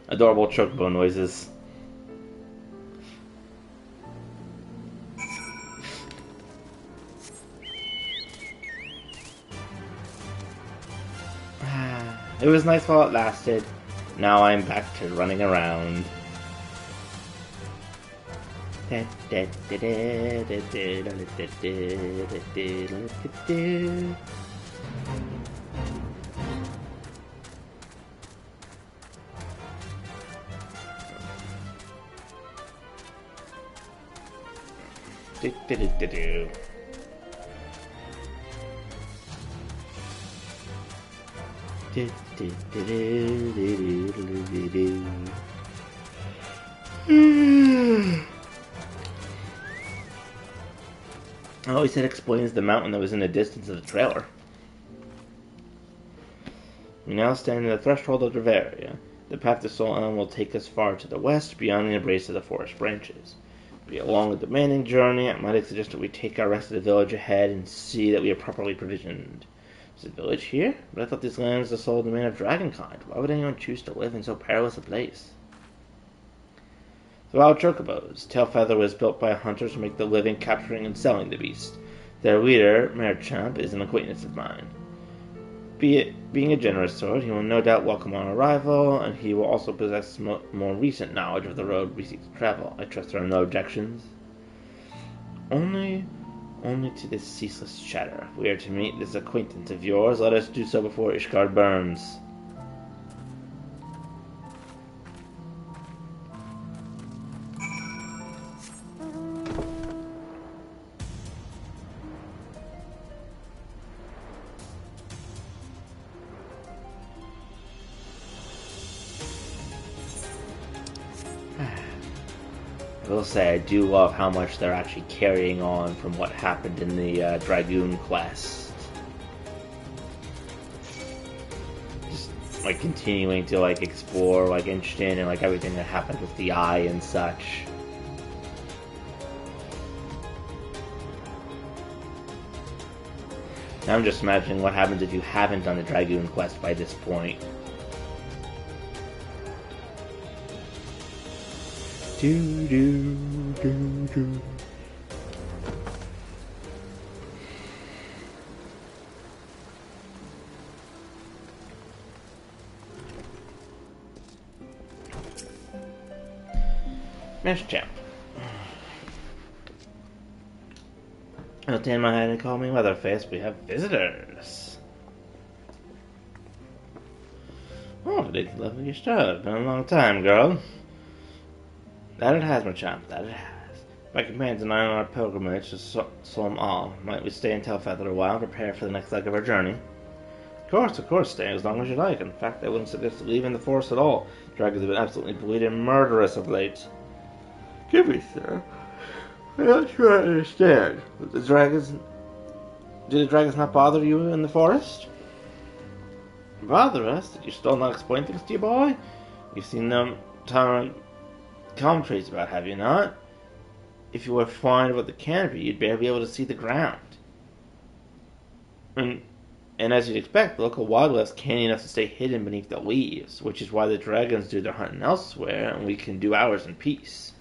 Adorable chocobo noises. It was nice while it lasted. Now I'm back to running around. I always said explains the mountain that was in the distance of the trailer. We now stand at the threshold of Dravaria. The path to Sol Elm will take us far to the west, beyond the embrace of the forest branches. Be a long and demanding journey. I might suggest that we take our rest at the village ahead and see that we are properly provisioned. Is the village here? But I thought this land was the sole domain of dragonkind. Why would anyone choose to live in so perilous a place? The wild chocobos. Tailfeather was built by hunters to make the living capturing and selling the beast. Their leader, Merchamp, is an acquaintance of mine. Being a generous sort, he will no doubt welcome our arrival, and he will also possess more recent knowledge of the road we seek to travel. I trust there are no objections. Only to this ceaseless chatter. If we are to meet this acquaintance of yours, let us do so before Ishgard burns. I will say I do love how much they're actually carrying on from what happened in the Dragoon quest. Just like continuing to like explore like Instant and like everything that happened with the eye and such. Now I'm just imagining what happens if you haven't done the Dragoon quest by this point. Do do do do. Champ. I'll turn my head and call me Leatherface. We have visitors. Oh, it's lovely you started. Been a long time, girl. That it has, Machamp, that it has. My companions and I on our pilgrimage to Som-Al. Might we stay in Tailfeather a while and prepare for the next leg of our journey? Of course, stay as long as you like. In fact, I wouldn't suggest leaving the forest at all. Dragons have been absolutely bleeding murderous of late. Give me, sir. I'm not sure I understand. Do the dragons not bother you in the forest? Bother us? Did you still not explain things to you, boy? You've seen them commentaries about, have you not? If you were flying above the canopy, you'd barely be able to see the ground. And as you'd expect, the local wildlife can't enough to stay hidden beneath the leaves, which is why the dragons do their hunting elsewhere, and we can do ours in peace.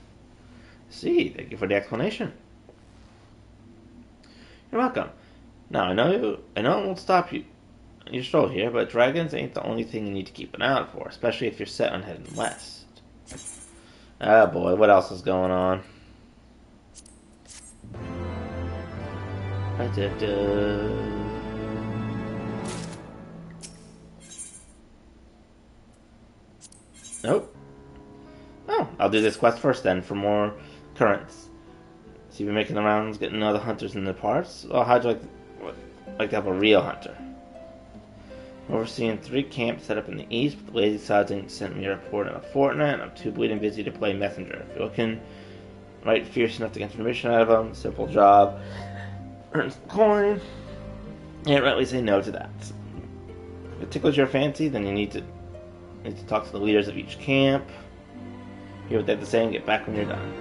See, thank you for the explanation. You're welcome. Now, I know it won't stop your stroll here, but dragons ain't the only thing you need to keep an eye out for, especially if you're set on heading west. Ah, boy, what else is going on? Nope. Oh, I'll do this quest first then, for more currents. So you've been making the rounds, getting other hunters in the parts? Well, how'd you like to have a real hunter? Overseeing 3 camps set up in the east, but the lazy sods ain't sent me a report in a fortnight, and I'm too bleeding busy to play messenger. If you're looking right fierce enough to get information out of them, simple job, earn some coin, can't rightly say no to that. If it tickles your fancy, then you need to talk to the leaders of each camp, hear what they have to say, and get back when you're done.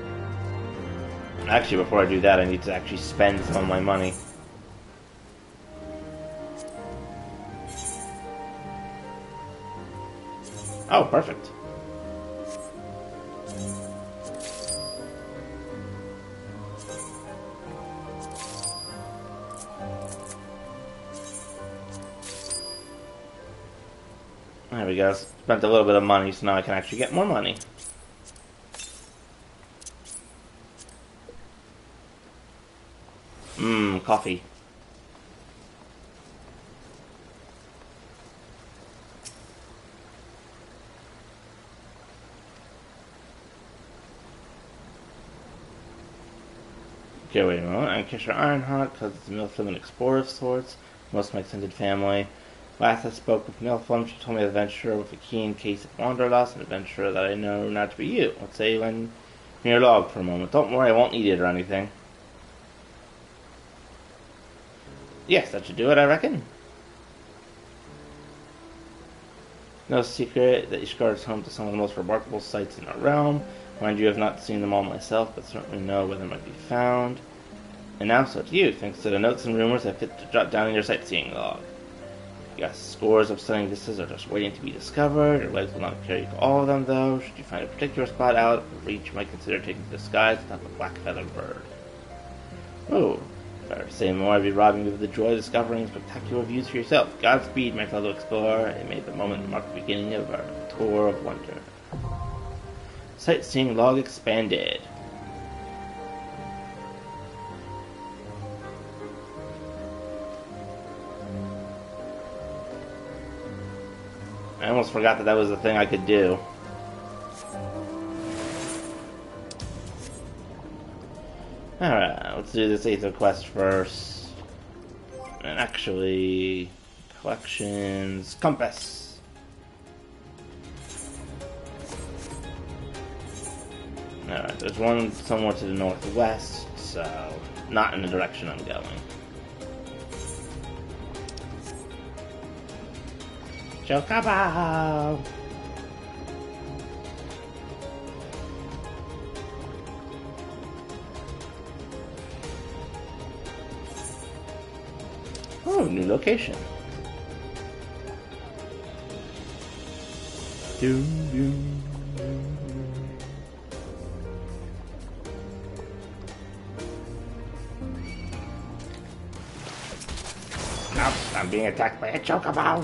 Actually, before I do that, I need to actually spend some of my money. Oh, perfect. There we go. Spent a little bit of money, so now I can actually get more money. Coffee. Okay, wait a moment. I'm Kisher Ironheart, because it's a Milflim and explorer of sorts. Most of my extended family. Last I spoke with Milflim, she told me an adventurer with a keen case of wanderlust, an adventurer that I know not to be you. Let's say you lend me your log for a moment. Don't worry, I won't eat it or anything. Yes, that should do it, I reckon. No secret that Ishgard is home to some of the most remarkable sights in our realm. Mind you, I have not seen them all myself, but certainly know where they might be found. And now so to you, thanks to the notes and rumors I fit to jot down in your sightseeing log. Yes, scores of stunning vistas are just waiting to be discovered. Your legs will not carry you to all of them, though. Should you find a particular spot out of reach, you might consider taking to the skies to have a black-feathered bird. Oh, if I were to say more, I'd be robbing you of the joy of discovering spectacular views for yourself. Godspeed, my fellow explorer. It made the moment mark the beginning of our tour of wonder. Sightseeing log expanded. I almost forgot that was the thing I could do. Alright, let's do this Aether quest first. And actually, collections, compass. Alright, there's one somewhere to the northwest, so not in the direction I'm going. Chocobo! Oh, new location. Doom, doom, doom. Nope, I'm being attacked by a chocobo.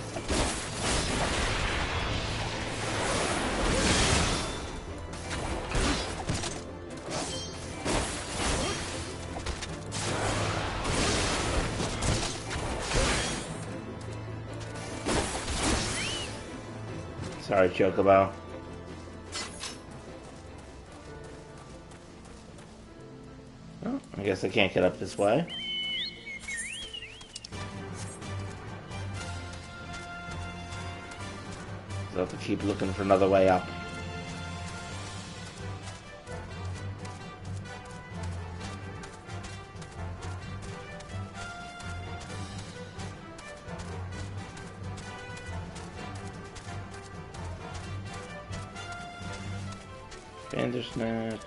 Sorry, Chocobo. Oh, I guess I can't get up this way. So I'll have to keep looking for another way up. Bandersnatch.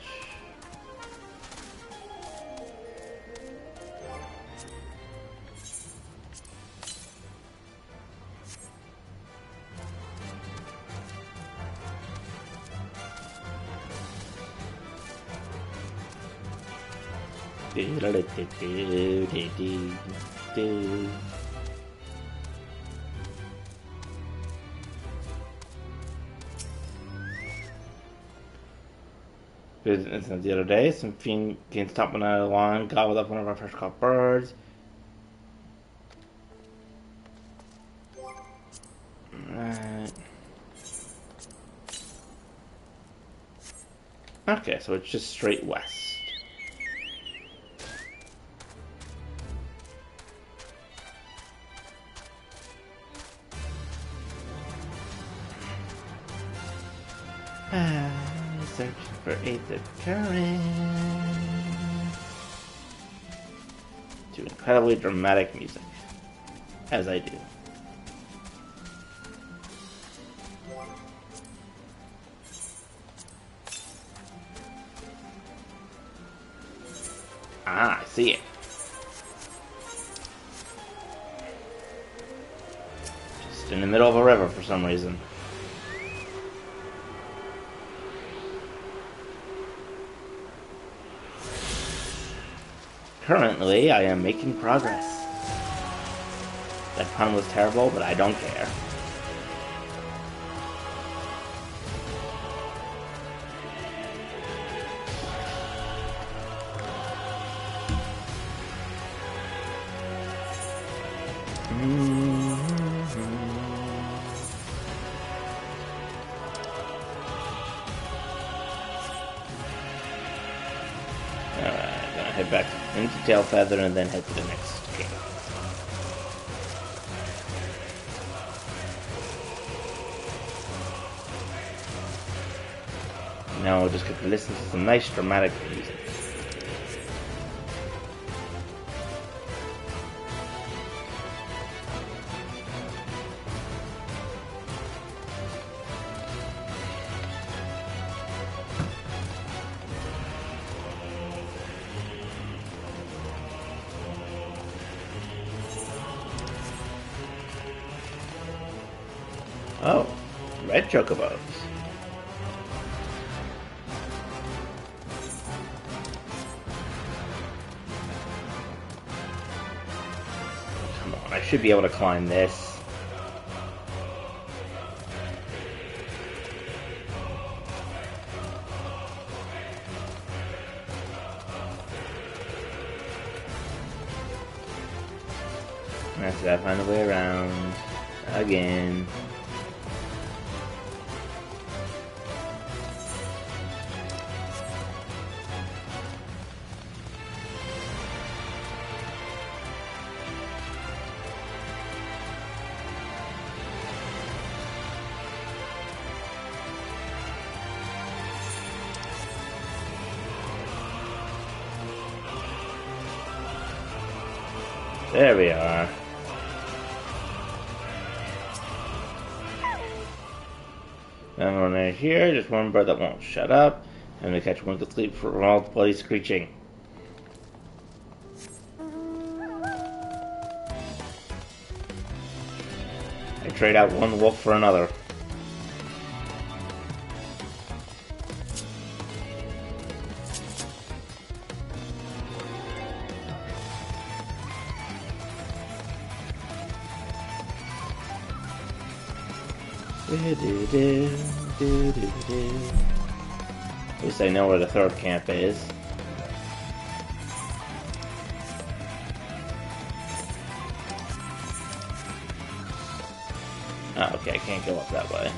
There's an incident the other day. Some fiend came stomping out of the lawn, gobbled up one of our fresh caught birds. Right. Okay, so it's just straight west. Search for Aether Current. To incredibly dramatic music. As I do. Ah, I see it. Just in the middle of a river for some reason. Currently, I am making progress. That pun was terrible, but I don't care. Alright, gonna head back into Tailfeather and then head to the next game. Now we'll just get to listen to some nice dramatic music. Oh, red Chocobos. Come on, I should be able to climb this. That's it, I find a way around. Again. There we are. And when they're here, just one bird that won't shut up, and they catch one to sleep for all the bloody screeching. I trade out one wolf for another. At least I know where the third camp is. Oh, okay, I can't go up that way.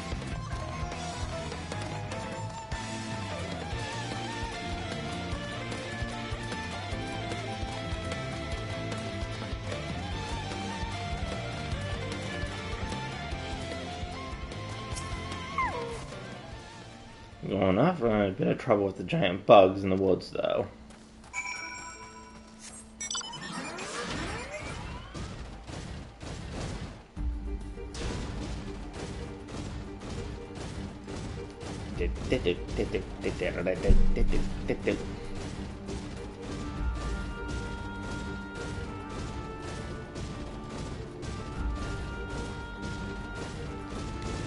Going off, running a bit of trouble with the giant bugs in the woods, though.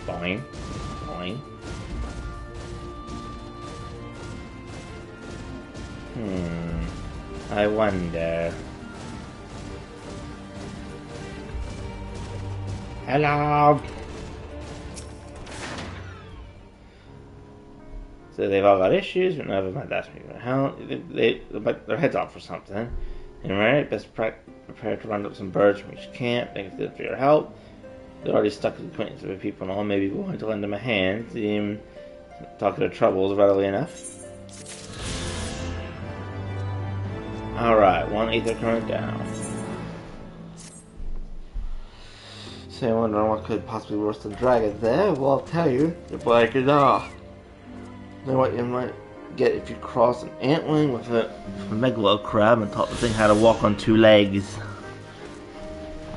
Boing, boing. I wonder. Hello! So they've all got issues, but none of them had asked me for help. They bite their heads off for something. And right, best prepare to round up some birds from each camp. Thanks for your help. They're already stuck with acquaintance with people and all. Maybe we're going to lend them a hand. Seem talking to troubles readily enough. Alright, 1 ether current down. So you're wondering what could possibly be worse than dragons there? Well, I'll tell you, you're blank enough. Know what you might get if you cross an antling with a megalo crab and taught the thing how to walk on 2 legs.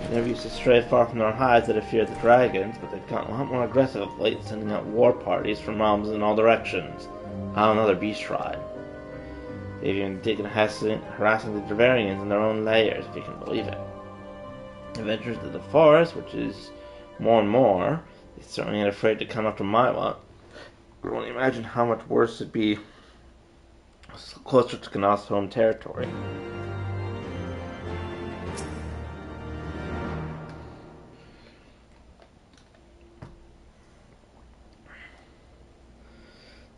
They never used to stray far from their hides out of fear of the dragons, but they've gotten a lot more aggressive of late, sending out war parties from realms in all directions. On another beast ride. They've even taken harassing the Dravarians in their own lairs, if you can believe it. Adventures to the forest, which is more and more, they certainly ain't afraid to come after my lot. I can only imagine how much worse it'd be closer to Gna's home territory.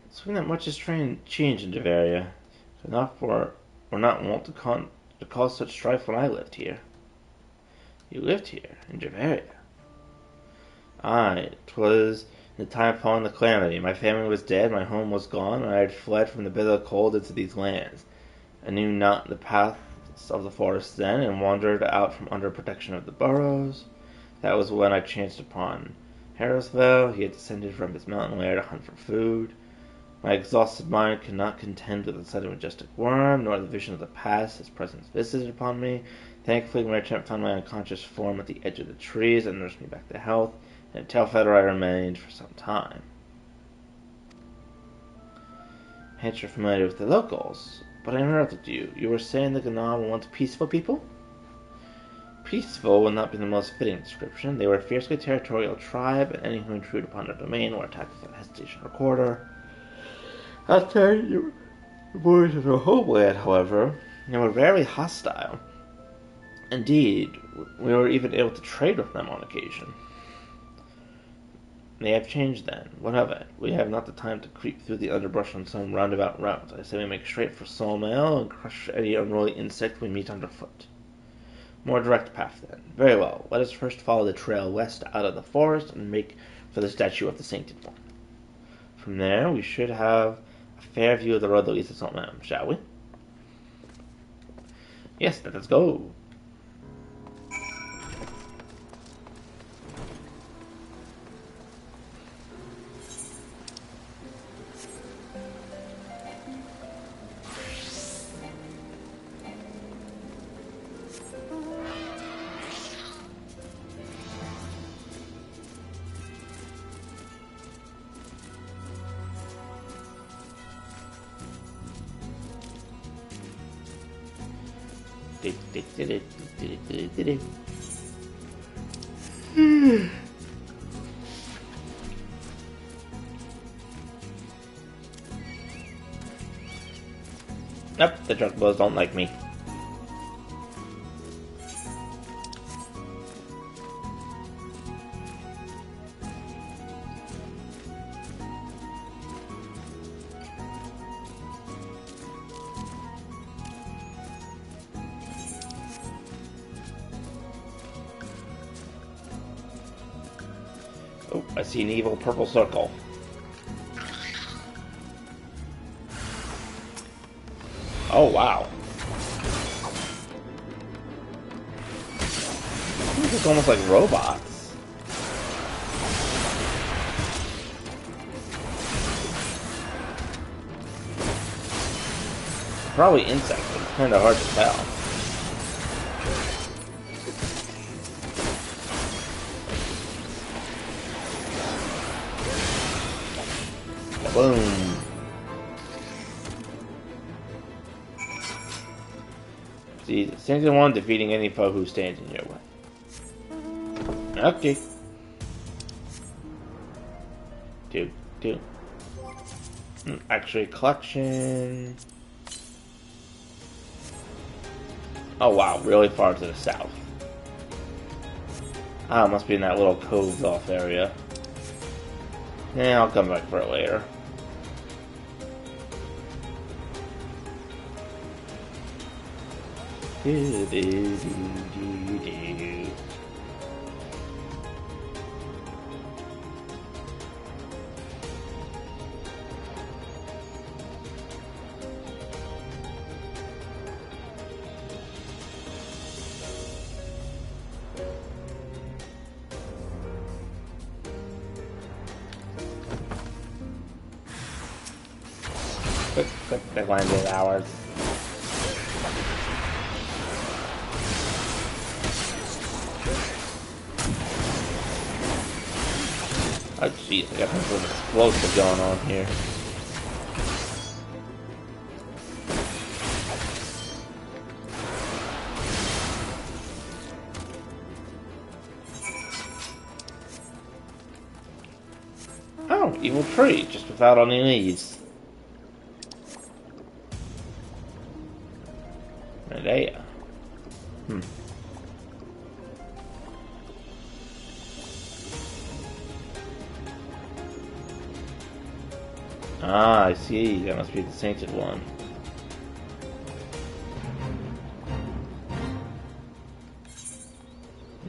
It's not much has changed in Javaria. Enough were not wont to cause such strife when I lived here. You lived here, in Javaria? Aye, 'twas in the time following the calamity. My family was dead, my home was gone, and I had fled from the bitter cold into these lands. I knew not the paths of the forest then, and wandered out from under protection of the burrows. That was when I chanced upon Harrisville. He had descended from his mountain lair to hunt for food. My exhausted mind could not contend with the sight of a majestic worm, nor the vision of the past his presence visited upon me. Thankfully, my attempt found my unconscious form at the edge of the trees and nursed me back to health, and a tailfeather I remained for some time. Hence you're familiar with the locals, but I interrupted you. You were saying the Gna were once peaceful people? Peaceful would not be the most fitting description. They were a fiercely territorial tribe, and any who intrude upon their domain were attacked without hesitation or quarter. I'll tell you, the boys of their homeland, however, they were very hostile. Indeed, we were even able to trade with them on occasion. They have changed then. What of it? We have not the time to creep through the underbrush on some roundabout route. I say we make straight for Soulmail and crush any unruly insect we meet underfoot. More direct path, then. Very well. Let us first follow the trail west out of the forest and make for the statue of the Sainted One. From there, we should have a fair view of the road that leads to Soulmail, shall we? Yes, let us go. Nope, the Chocobos don't like me. Oh, I see an evil purple circle. Oh, wow. These look almost like robots. Probably insects, but it's kind of hard to tell. Boom. See, the Sainted One defeating any foe who stands in your way. Okay. Two. Actually, collection. Oh wow, really far to the south. Ah, it must be in that little coved off area. Yeah, I'll come back for it later. Quick, deadline 8 hours. Oh jeez, I got something explosive going on here. Oh, evil tree, just without any leaves. There. Ah, I see. That must be the sainted one.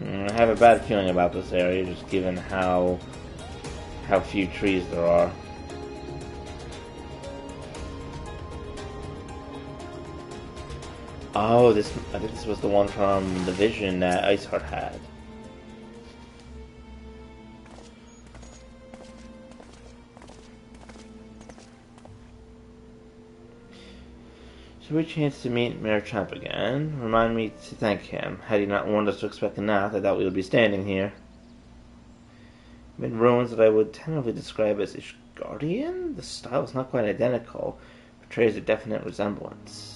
I have a bad feeling about this area, just given how few trees there are. Oh, I think this was the one from the vision that Iceheart had. So we chance to meet Mayor Trump again. Remind me to thank him. Had he not warned us to expect a knock, I doubt we would be standing here. In ruins that I would tentatively describe as Ishgardian? The style is not quite identical, but portrays a definite resemblance.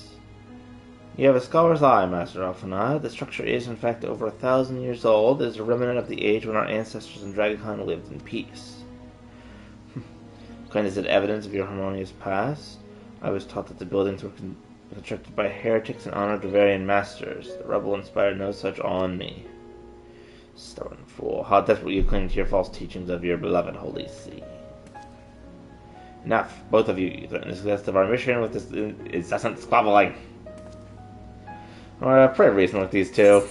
You have a scholar's eye, Master Alphinaud. The structure is, in fact, over 1,000 years old. It is a remnant of the age when our ancestors in Dragathon lived in peace. Is it evidence of your harmonious past? I was taught that the buildings were constructed by heretics in honor of Dravarian masters. The rebel inspired no such awe in me. Stubborn fool. How desperately you cling to your false teachings of your beloved Holy See. Enough, both of you. You threaten the success of our mission with this incessant squabbling. Pretty reasonable with these two.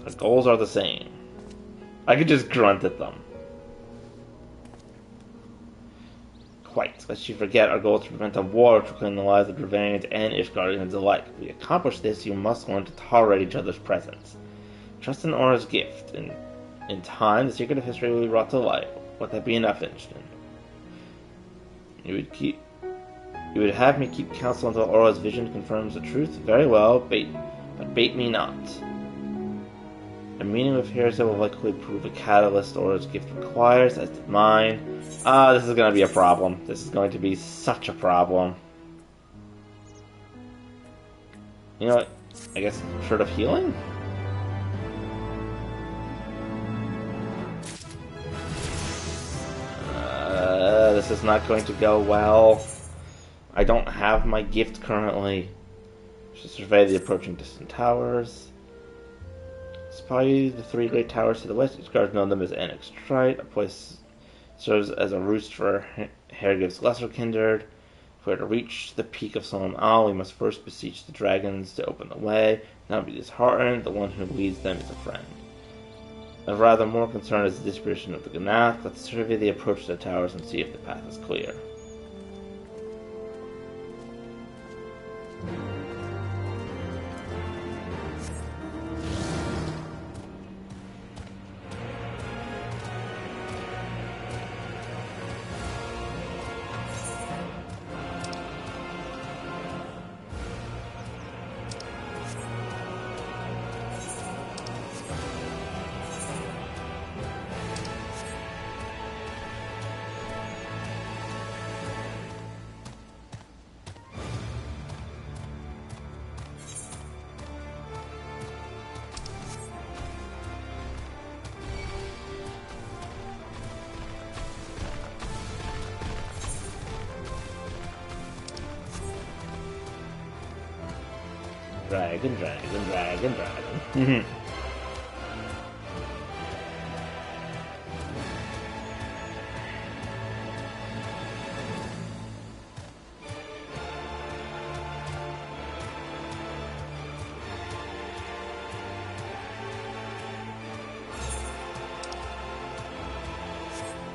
Our goals are the same. I could just grunt at them. Quite, lest you forget, our goal is to prevent a war to claim the lives of Dravanians and Ishgardians alike. If we accomplish this, you must learn to tolerate each other's presence. Trust in Aura's gift. In time, the secret of history will be brought to light. Would that be enough, Instant? You would have me keep counsel until Aura's vision confirms the truth? Very well, but bait me not. A meeting with heresy will likely prove a catalyst Aura's gift requires, as did mine. This is going to be a problem. This is going to be such a problem. You know what? I guess short of healing? This is not going to go well. I don't have my gift currently. Just survey the approaching distant towers. Spy the 3 great towers to the west. Each guards know them as Annex Trite. A place serves as a roost for Hergiv's lesser kindred. If we are to reach the peak of Solemn Al, we must first beseech the dragons to open the way. Not be disheartened. The one who leads them is a friend. Of rather more concern is the disposition of the Ganath. Let's survey the approach to the towers and see if the path is clear. dragon, dragon, dragon, dragon.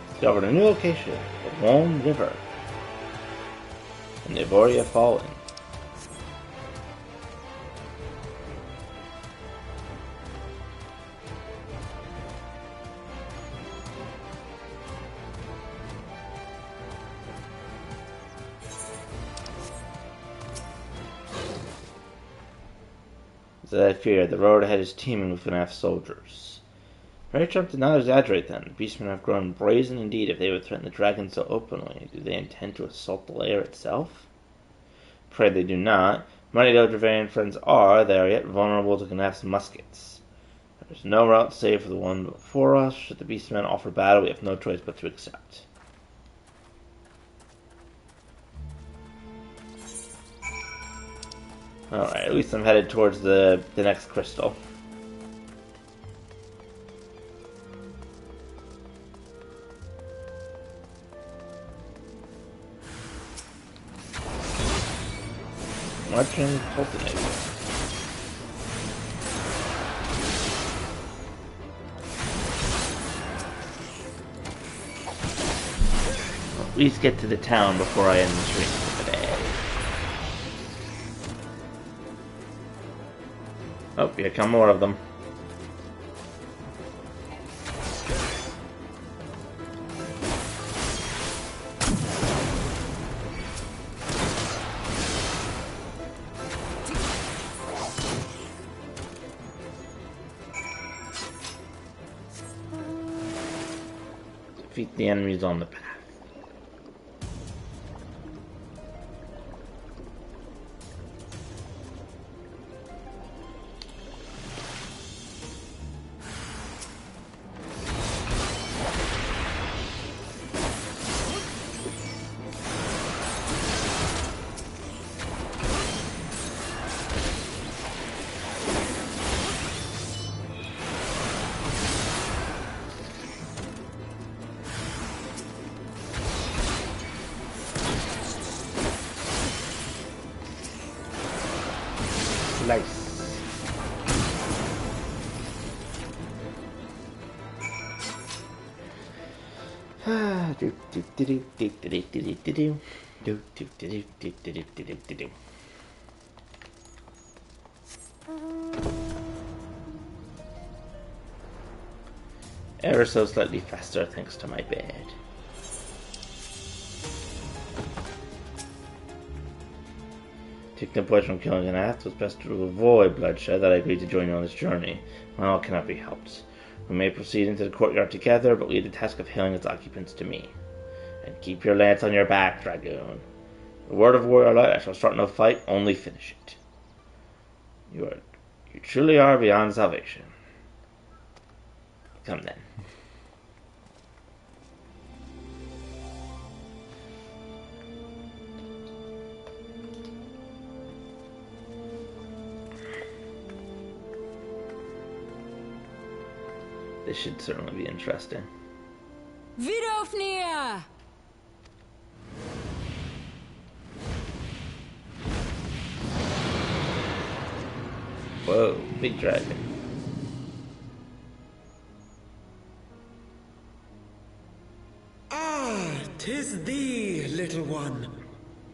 Discovered a new location, the Warm River, and they've already fallen. As I feared, the road ahead is teeming with FNAF soldiers. Mary Trump did not exaggerate then. The beastmen have grown brazen indeed if they would threaten the dragon so openly. Do they intend to assault the lair itself? Pray they do not. Mighty though Dravarian friends are, they are yet vulnerable to FNAF's muskets. There is no route save for the one before us. Should the beastmen offer battle, we have no choice but to accept. Alright, at least I'm headed towards the next crystal. Marching cultivator. At least get to the town before I end the stream for the day. Oh, here come more of them. Defeat the enemies on the path. Nice. Ever so slightly faster thanks to my bed. Taking the poison from killing an act, it was best to avoid bloodshed that I agreed to join you on this journey. Well, it cannot be helped. We may proceed into the courtyard together, but leave the task of hailing its occupants to me. And keep your lance on your back, Dragoon. The word of Warrior Light, I shall start no fight, only finish it. You truly are beyond salvation. Come then. This should certainly be interesting. Vidofnir! Whoa, big dragon. Ah, 'tis thee, little one.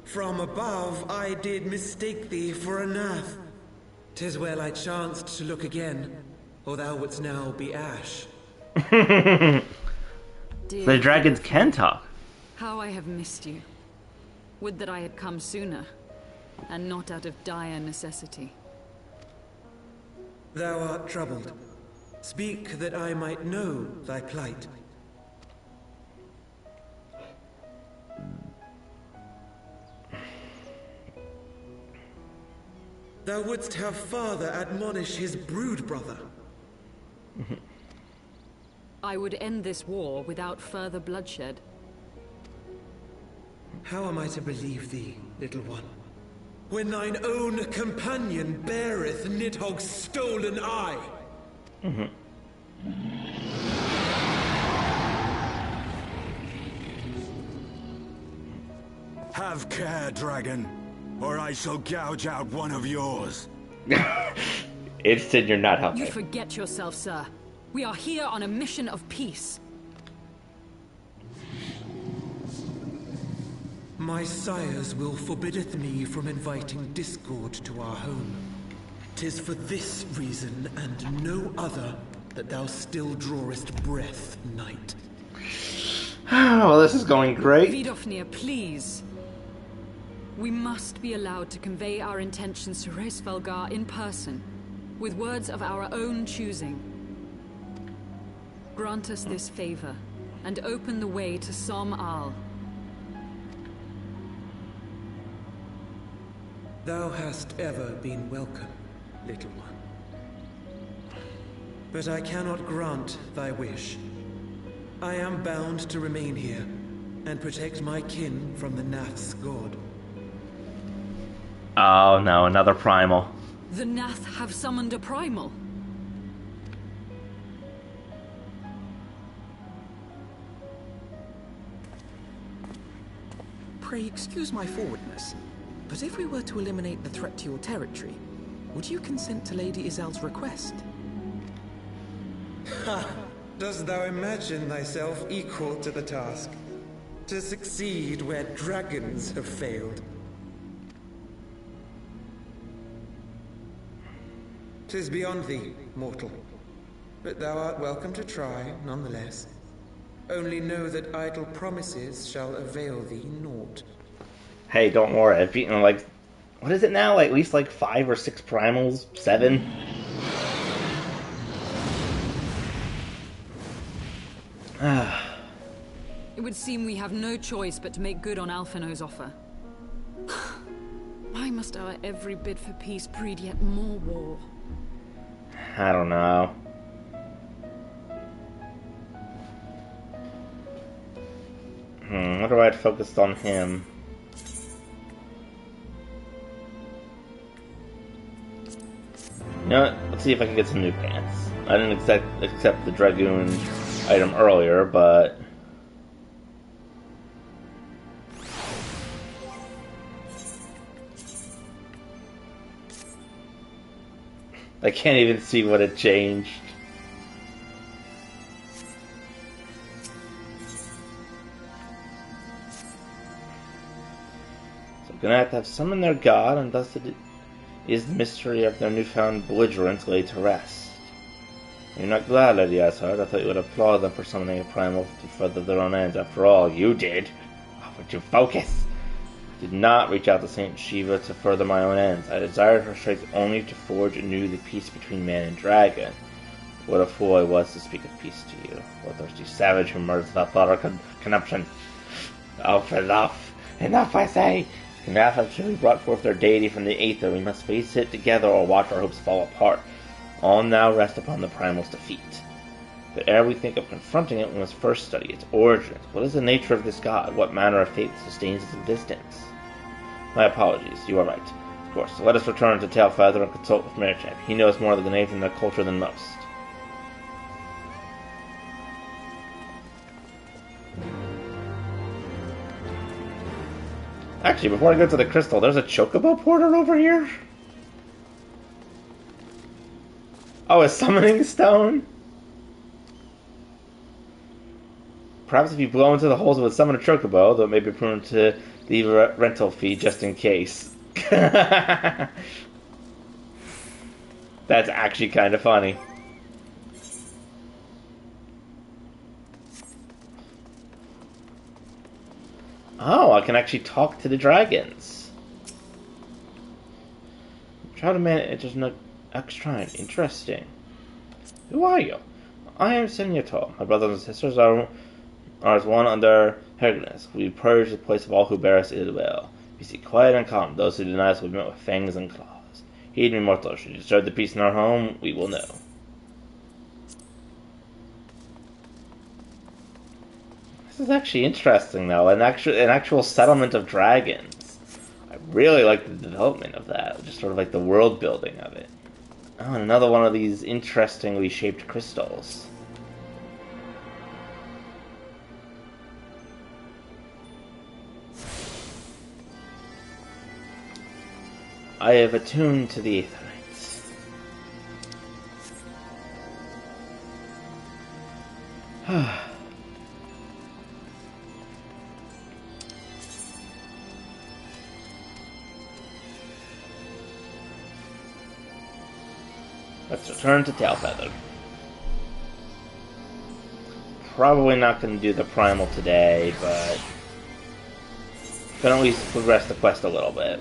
From above I did mistake thee for a Nath. 'Tis well I chanced to look again, or thou wouldst now be ash. The dragons can talk. How I have missed you. Would that I had come sooner, and not out of dire necessity. Thou art troubled. Speak that I might know thy plight. Thou wouldst have father admonish his brood brother. I would end this war without further bloodshed. How am I to believe thee, little one? when thine own companion beareth Nidhogg's stolen eye. Have care, dragon, or I shall gouge out one of yours. Instant, you're not helping. You forget yourself, sir. We are here on a mission of peace. My sires will forbiddeth me from inviting discord to our home. 'Tis for this reason and no other that thou still drawest breath, knight. Well, this is going great. Vidofnir, please. We must be allowed to convey our intentions to Reisvelgar in person, with words of our own choosing. Grant us this favor, and open the way to Som Al. Thou hast ever been welcome, little one. But I cannot grant thy wish. I am bound to remain here, and protect my kin from the Nath's god. Oh no, another primal. The Nath have summoned a primal. Pray excuse my forwardness, but if we were to eliminate the threat to your territory, would you consent to Lady Izel's request? Ha! Dost thou imagine thyself equal to the task? To succeed where dragons have failed? 'Tis beyond thee, mortal. But thou art welcome to try, nonetheless. Only know that idle promises shall avail thee naught. Hey, don't worry. I've beaten like, what is it now? Like at least like 5 or 6 primals, 7. It would seem we have no choice but to make good on Alphino's offer. Why must our every bid for peace breed yet more war? I don't know. What do I have focused on him? You know what? Let's see if I can get some new pants. I didn't accept the Dragoon item earlier, but... I can't even see what it changed. So I'm gonna have to summon their god, and thus it is the mystery of their newfound belligerence laid to rest. You're not glad, Lady Iceheart. I thought you would applaud them for summoning a primal to further their own ends. After all, you did. Oh, but you focus. I did not reach out to Saint Shiva to further my own ends. I desired her strength only to forge anew the peace between man and dragon. What a fool I was to speak of peace to you. What thirsty savage who murders without thought or conniption. Oh, enough. Enough, I say. The Nath have truly brought forth their deity from the Aether. We must face it together or watch our hopes fall apart. All now rest upon the primal's defeat. But ere we think of confronting it, we must first study its origins. What is the nature of this god? What manner of fate sustains its existence? My apologies, you are right. Of course, so let us return to Tailfeather and consult with Merichamp. He knows more of the names and their culture than most. Actually, before I go to the crystal, there's a Chocobo porter over here? Oh, a summoning stone? Perhaps if you blow into the holes with summon a Chocobo, though it may be prudent to leave a rental fee just in case. That's actually kind of funny. Oh, I can actually talk to the dragons. Try to manage an X-Shrine. Interesting. Who are you? I am Senyato. My brothers and sisters are as one under Hercules. We purge the place of all who bear us ill will. Be seek quiet and calm. Those who deny us will be met with fangs and claws. Heed me, mortal. Should you disturb the peace in our home, we will know. This is actually interesting, though. An actual settlement of dragons. I really like the development of that, just sort of like the world building of it. Oh, and another one of these interestingly shaped crystals. I have attuned to the Aetherites. Let's return to Tailfeather. Probably not going to do the Primal today, but can at least progress the quest a little bit.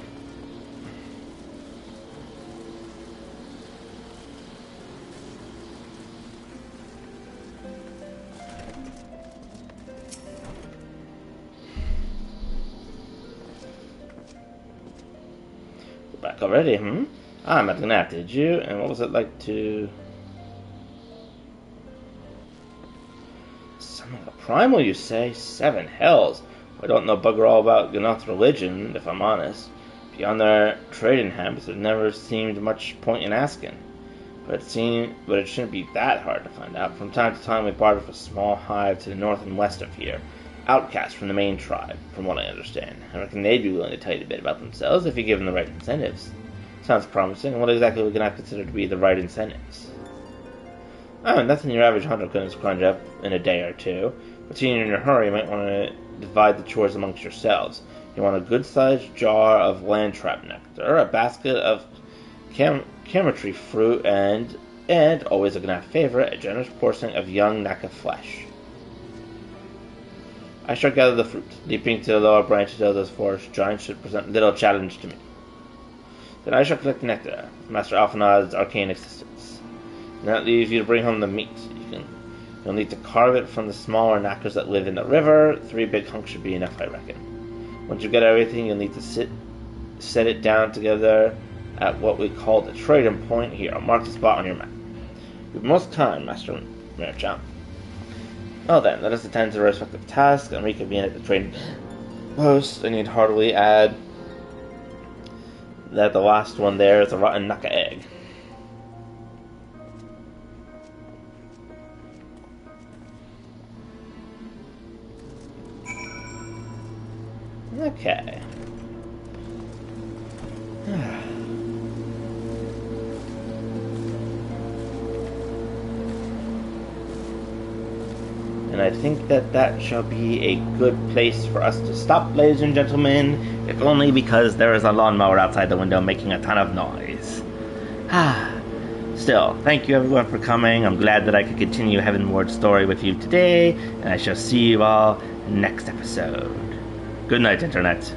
Back already, Ah, I'm at the nap, did you? And what was it like to... Summon a primal, you say? 7 hells. I don't know bugger all about Gnoth's religion, if I'm honest. Beyond their trading habits, it never seemed much point in asking. But it shouldn't be that hard to find out. From time to time, we barter with a small hive to the north and west of here. Outcasts from the main tribe, from what I understand. I reckon they'd be willing to tell you a bit about themselves if you give them the right incentives. Sounds promising. What exactly would I consider to be the right incentives? Oh, nothing your average hunter couldn't scrounge up in a day or two. But seeing you're in a hurry, you might want to divide the chores amongst yourselves. You want a good-sized jar of land trap nectar, a basket of cametree fruit, and always a Gnat favorite, a generous portion of young Naka flesh. I shall gather the fruit. Leaping to the lower branches of those forest giants should present little challenge to me. Then I shall collect the nectar, Master Alphanod's arcane existence. And that leaves you to bring home the meat. You'll need to carve it from the smaller knackers that live in the river. 3 big hunks should be enough, I reckon. Once you get everything, you'll need to set it down together at what we call the trading point. Here, I'll mark the spot on your map. You have most time, Master Merchant. Well then, let us attend to the respective tasks and reconvene at the trading post. I need hardly add that the last one there is a rotten Naka egg. Okay. And I think that shall be a good place for us to stop, ladies and gentlemen, if only because there is a lawnmower outside the window making a ton of noise. Still, thank you everyone for coming. I'm glad that I could continue Heavenward's story with you today, and I shall see you all next episode. Good night, Internet.